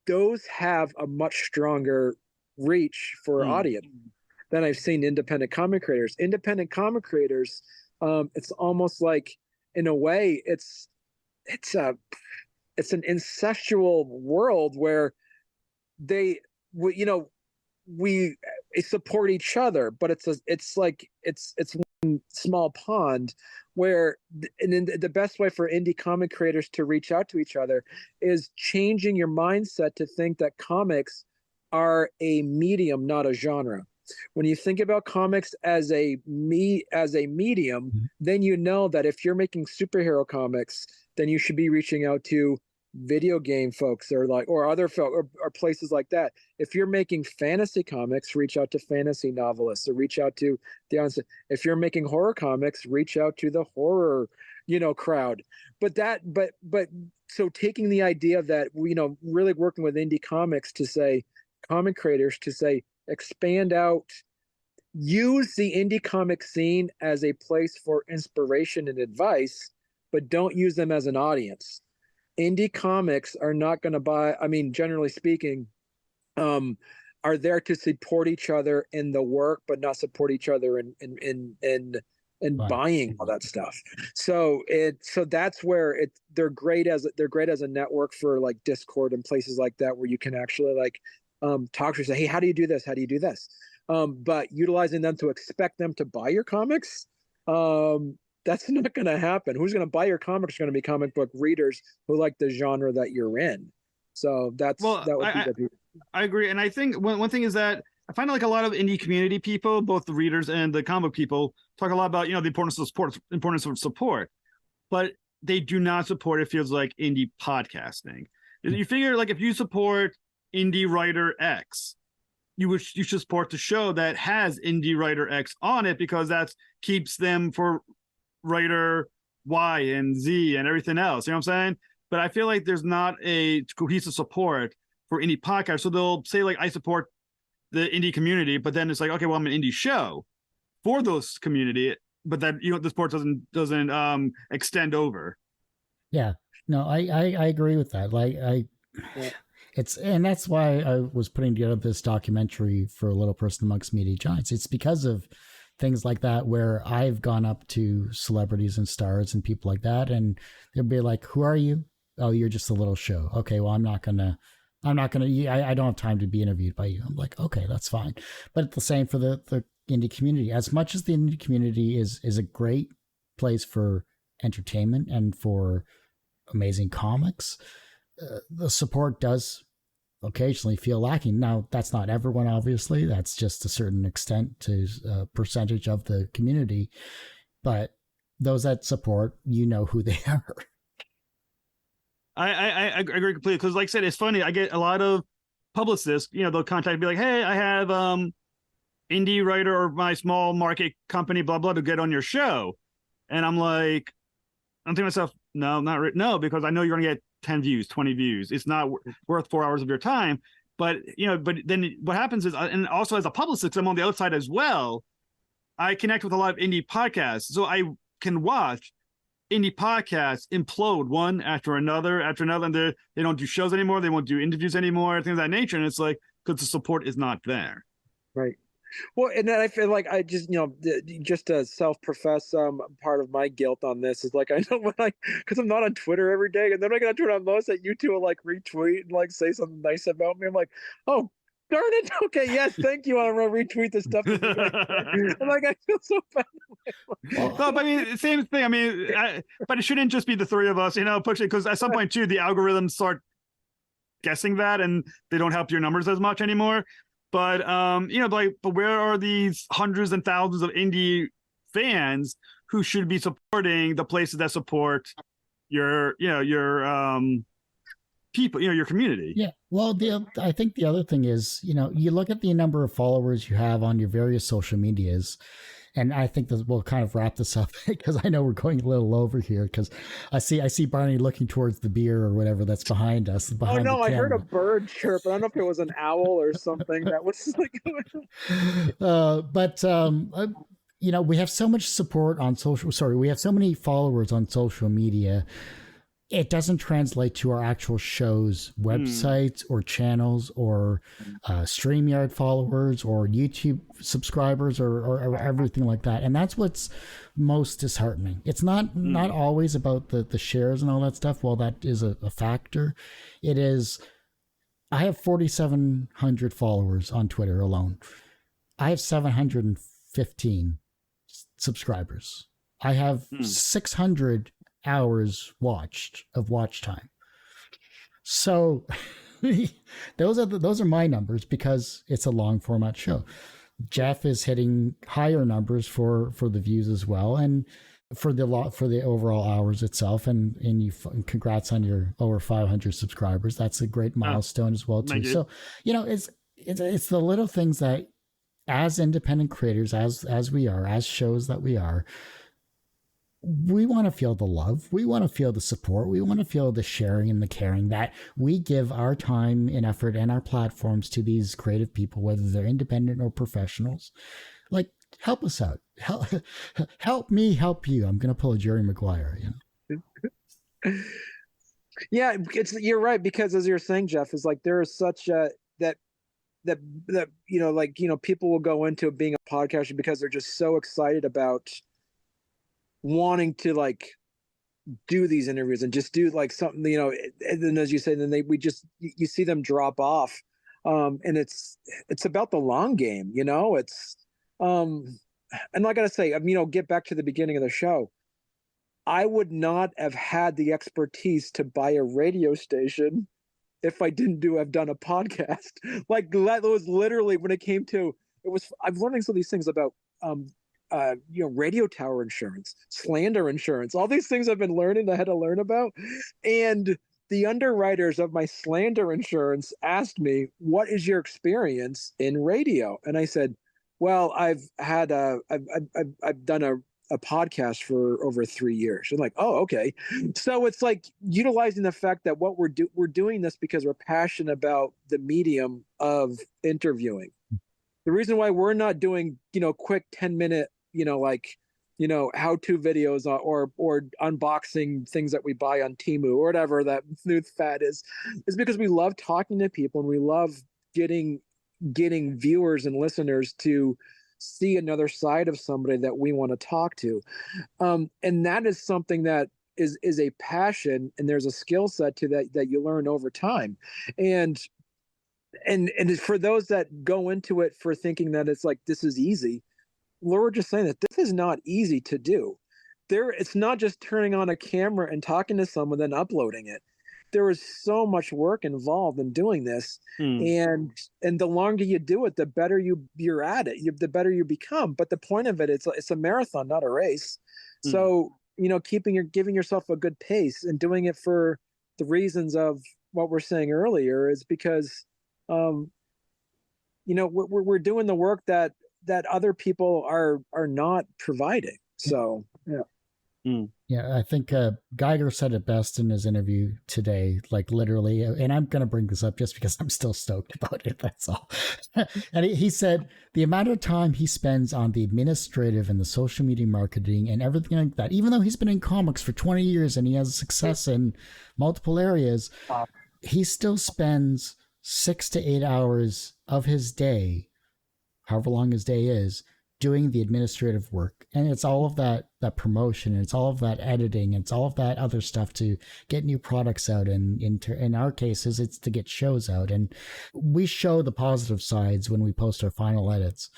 [SPEAKER 3] those have a much stronger reach for audience than I've seen independent comic creators. Independent comic creators, it's almost like, in a way, it's an incestual world where we support each other, but it's one small pond where, and then the best way for indie comic creators to reach out to each other is changing your mindset to think that comics are a medium, not a genre. When you think about comics as a medium, then you know that if you're making superhero comics, then you should be reaching out to video game folks or other folk or places like that. If you're making fantasy comics, reach out to fantasy novelists or reach out to if you're making horror comics, reach out to the horror, crowd. But so taking the idea that, really working with indie comics to say, comic creators to say, expand out, use the indie comic scene as a place for inspiration and advice, but don't use them as an audience. Indie comics are not going to buy, generally speaking, are there to support each other in the work, but not support each other in buying all that stuff. So that's where they're great as a network for like Discord and places like that, where you can actually talk to, say, hey, how do you do this? How do you do this? But utilizing them to expect them to buy your comics, that's not going to happen. Who's going to buy your comics are going to be comic book readers who like the genre that you're in. So that would be
[SPEAKER 2] I agree. And I think one thing is that I find like a lot of indie community people, both the readers and the comic people, talk a lot about, the importance of support, but they do not support, it feels like, indie podcasting. You figure like if you support indie writer X, you should support the show that has indie writer X on it, because that keeps them for writer Y and Z and everything else. You know what I'm saying? But I feel like there's not a cohesive support for indie podcasts. So they'll say like, I support the indie community, but then it's like, okay, well, I'm an indie show for those community, but that, the support doesn't extend over.
[SPEAKER 1] Yeah, no, I agree with that. And that's why I was putting together this documentary for Little Person Amongst Media Giants. It's because of things like that, where I've gone up to celebrities and stars and people like that, and they'll be like, who are you? Oh, you're just a little show. Okay, well, I don't have time to be interviewed by you. I'm like, okay, that's fine. But the same for the indie community. As much as the indie community is a great place for entertainment and for amazing comics, the support does occasionally feel lacking. Now, that's not everyone, obviously. That's just a certain extent to a percentage of the community. But those that support, who they are.
[SPEAKER 2] I agree completely, because like I said, it's funny. I get a lot of publicists, they'll contact me like, hey, I have indie writer or my small market company, blah, blah, to get on your show. And I'm like, I'm thinking to myself, no, no, because I know you're going to get 10 views, 20 views. It's not worth 4 hours of your time. But, but then what happens is, and also as a publicist, I'm on the other side as well, I connect with a lot of indie podcasts. So I can watch indie podcasts implode one after another, and they don't do shows anymore. They won't do interviews anymore, things of that nature. And it's like, because the support is not there.
[SPEAKER 3] Right. Well, and then I feel like I just, just to self-profess part of my guilt on this is like, I know because I'm not on Twitter every day, and then I get on Twitter, I'm noticed that you two will like retweet and like say something nice about me. I'm like, oh, darn it. Okay, yes, thank you. I'm going to retweet this stuff. I'm like, I feel so bad.
[SPEAKER 2] No, but same thing. But it shouldn't just be the three of us, pushing, because at some point too, the algorithms start guessing that, and they don't help your numbers as much anymore. But but where are these hundreds and thousands of indie fans who should be supporting the places that support your people, your community?
[SPEAKER 1] Yeah. Well, I think the other thing is, you look at the number of followers you have on your various social medias, and I think that we'll kind of wrap this up, because I know we're going a little over here, because I see Barney looking towards the beer or whatever that's behind us.
[SPEAKER 3] I heard a bird chirp. I don't know if it was an owl or something. That was like.
[SPEAKER 1] We have so much support on we have so many followers on social media. It doesn't translate to our actual shows, websites or channels or StreamYard followers or YouTube subscribers or everything like that. And that's what's most disheartening. It's not always about the shares and all that stuff. Well, that is a factor. It is, I have 4,700 followers on Twitter alone. I have 715 subscribers. I have 600 hours watched of watch time. So those are my numbers because it's a long format show. Jeff is hitting higher numbers for the views as well, and for the overall hours itself. And congrats on your over 500 subscribers. That's a great milestone as well too. So it's the little things that, as independent creators, as we are, as shows that we are, we want to feel the love. We want to feel the support. We want to feel the sharing and the caring that we give our time and effort and our platforms to these creative people, whether they're independent or professionals. Like, help us out. Help me help you. I'm going to pull a Jerry Maguire,
[SPEAKER 3] Yeah, you're right, because as you're saying, Jeff, is like there is such a that people will go into being a podcaster because they're just so excited about wanting to like do these interviews and just do like something, and then as you say, then you see them drop off, and it's about the long game, it's and like I gotta say, get back to the beginning of the show. I would not have had the expertise to buy a radio station if I didn't have done a podcast. Like that was literally when it came to I'm learning some of these things about radio tower insurance, slander insurance, all these things I've been learning, I had to learn about. And the underwriters of my slander insurance asked me, what is your experience in radio? And I said, well, I've done a podcast for over 3 years. And like, oh, okay. So it's like utilizing the fact that what we're doing this because we're passionate about the medium of interviewing. The reason why we're not doing, quick 10-minute, how-to videos or unboxing things that we buy on Temu or whatever that new fad is because we love talking to people and we love getting viewers and listeners to see another side of somebody that we want to talk to. And that is something that is a passion, and there's a skill set to that you learn over time. And for those that go into it for thinking that it's like, this is easy, we're just saying that this is not easy to do. It's not just turning on a camera and talking to someone, then uploading it. There is so much work involved in doing this. And the longer you do it, the better you're at it, the better you become. But the point of it, it's a marathon, not a race. So, giving yourself a good pace and doing it for the reasons of what we're saying earlier is because, we're doing the work that other people are not providing. So, yeah.
[SPEAKER 1] Yeah, I think Geiger said it best in his interview today, like literally, and I'm going to bring this up just because I'm still stoked about it, that's all. And he said the amount of time he spends on the administrative and the social media marketing and everything like that, even though he's been in comics for 20 years and he has success in multiple areas, he still spends 6 to 8 hours of his day, however long his day is, doing the administrative work. And it's all of that promotion, and it's all of that editing, and it's all of that other stuff to get new products out. And in our cases, it's to get shows out. And we show the positive sides when we post our final edits.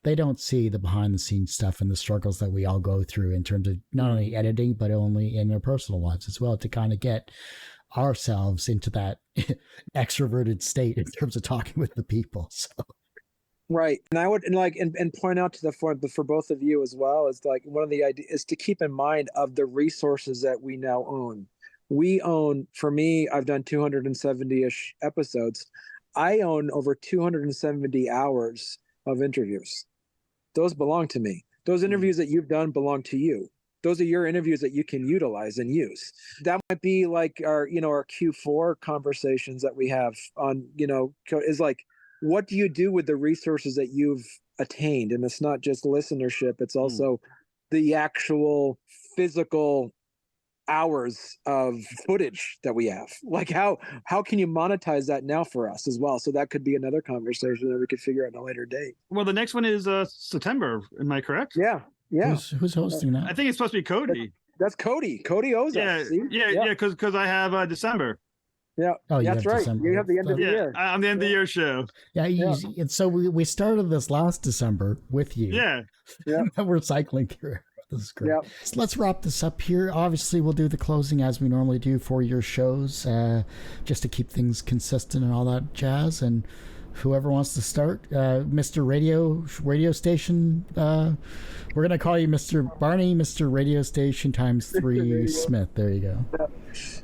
[SPEAKER 1] They don't see the behind the scenes stuff and the struggles that we all go through in terms of not only editing, but only in our personal lives as well, to kind of get ourselves into that extroverted state in terms of talking with the people. So.
[SPEAKER 3] Right. And I would and point out to the point for both of you as well, is like one of the ideas is to keep in mind of the resources that we now own. We own, for me, I've done 270-ish episodes. I own over 270 hours of interviews. Those belong to me. Those interviews that you've done belong to you. Those are your interviews that you can utilize and use. That might be like our Q4 conversations that we have on, is like, what do you do with the resources that you've attained? And it's not just listenership, it's also the actual physical hours of footage that we have. Like how can you monetize that now for us as well? So that could be another conversation that we could figure out in a later date.
[SPEAKER 2] Well, the next one is September. Am I correct?
[SPEAKER 3] Yeah.
[SPEAKER 1] Who's hosting that?
[SPEAKER 2] I think it's supposed to be Cody.
[SPEAKER 3] That's Cody. Cody owes us.
[SPEAKER 2] Yeah, because I have December.
[SPEAKER 3] Yeah,
[SPEAKER 1] Oh,
[SPEAKER 3] that's right.
[SPEAKER 1] December.
[SPEAKER 3] You have the end of the year.
[SPEAKER 2] I'm the end of the year show.
[SPEAKER 1] Yeah, easy. And so we started this last December with you.
[SPEAKER 2] Yeah.
[SPEAKER 1] We're cycling through. This is great.
[SPEAKER 3] Yeah.
[SPEAKER 1] So let's wrap this up here. Obviously, we'll do the closing as we normally do for your shows, just to keep things consistent and all that jazz. And whoever wants to start, Mr. Radio Station, we're going to call you Mr. Barney, Mr. Radio Station times 3 Smith. There you go.
[SPEAKER 3] Yeah.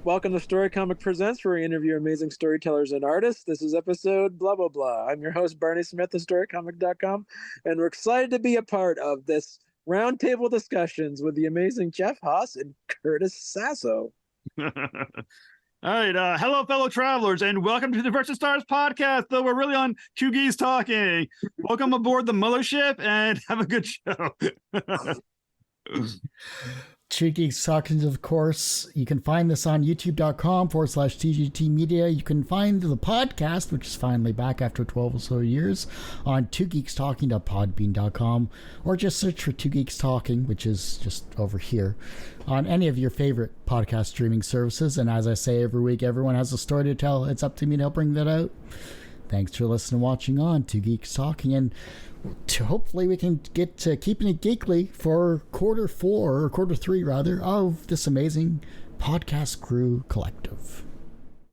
[SPEAKER 3] Welcome to Story Comic Presents, where we interview amazing storytellers and artists. This is episode blah, blah, blah. I'm your host, Barney Smith of StoryComic.com, and we're excited to be a part of this roundtable discussions with the amazing Jeff Haas and Curtis Sasso.
[SPEAKER 2] All right. Hello, fellow travelers, and welcome to the Versus Stars podcast, though we're really on Two Geeks Talking. Welcome aboard the mothership and have a good show.
[SPEAKER 1] Two Geeks Talking, of course. You can find this on youtube.com/TGT Media. You can find the podcast, which is finally back after 12 or so years, on twogeekstalking.podbean.com, or just search for Two Geeks Talking, which is just over here, on any of your favorite podcast streaming services. And as I say every week, everyone has a story to tell. It's up to me to help bring that out. Thanks for listening and watching on Two Geeks Talking, and hopefully we can get to keeping it geekly for quarter 3 of this amazing podcast crew collective.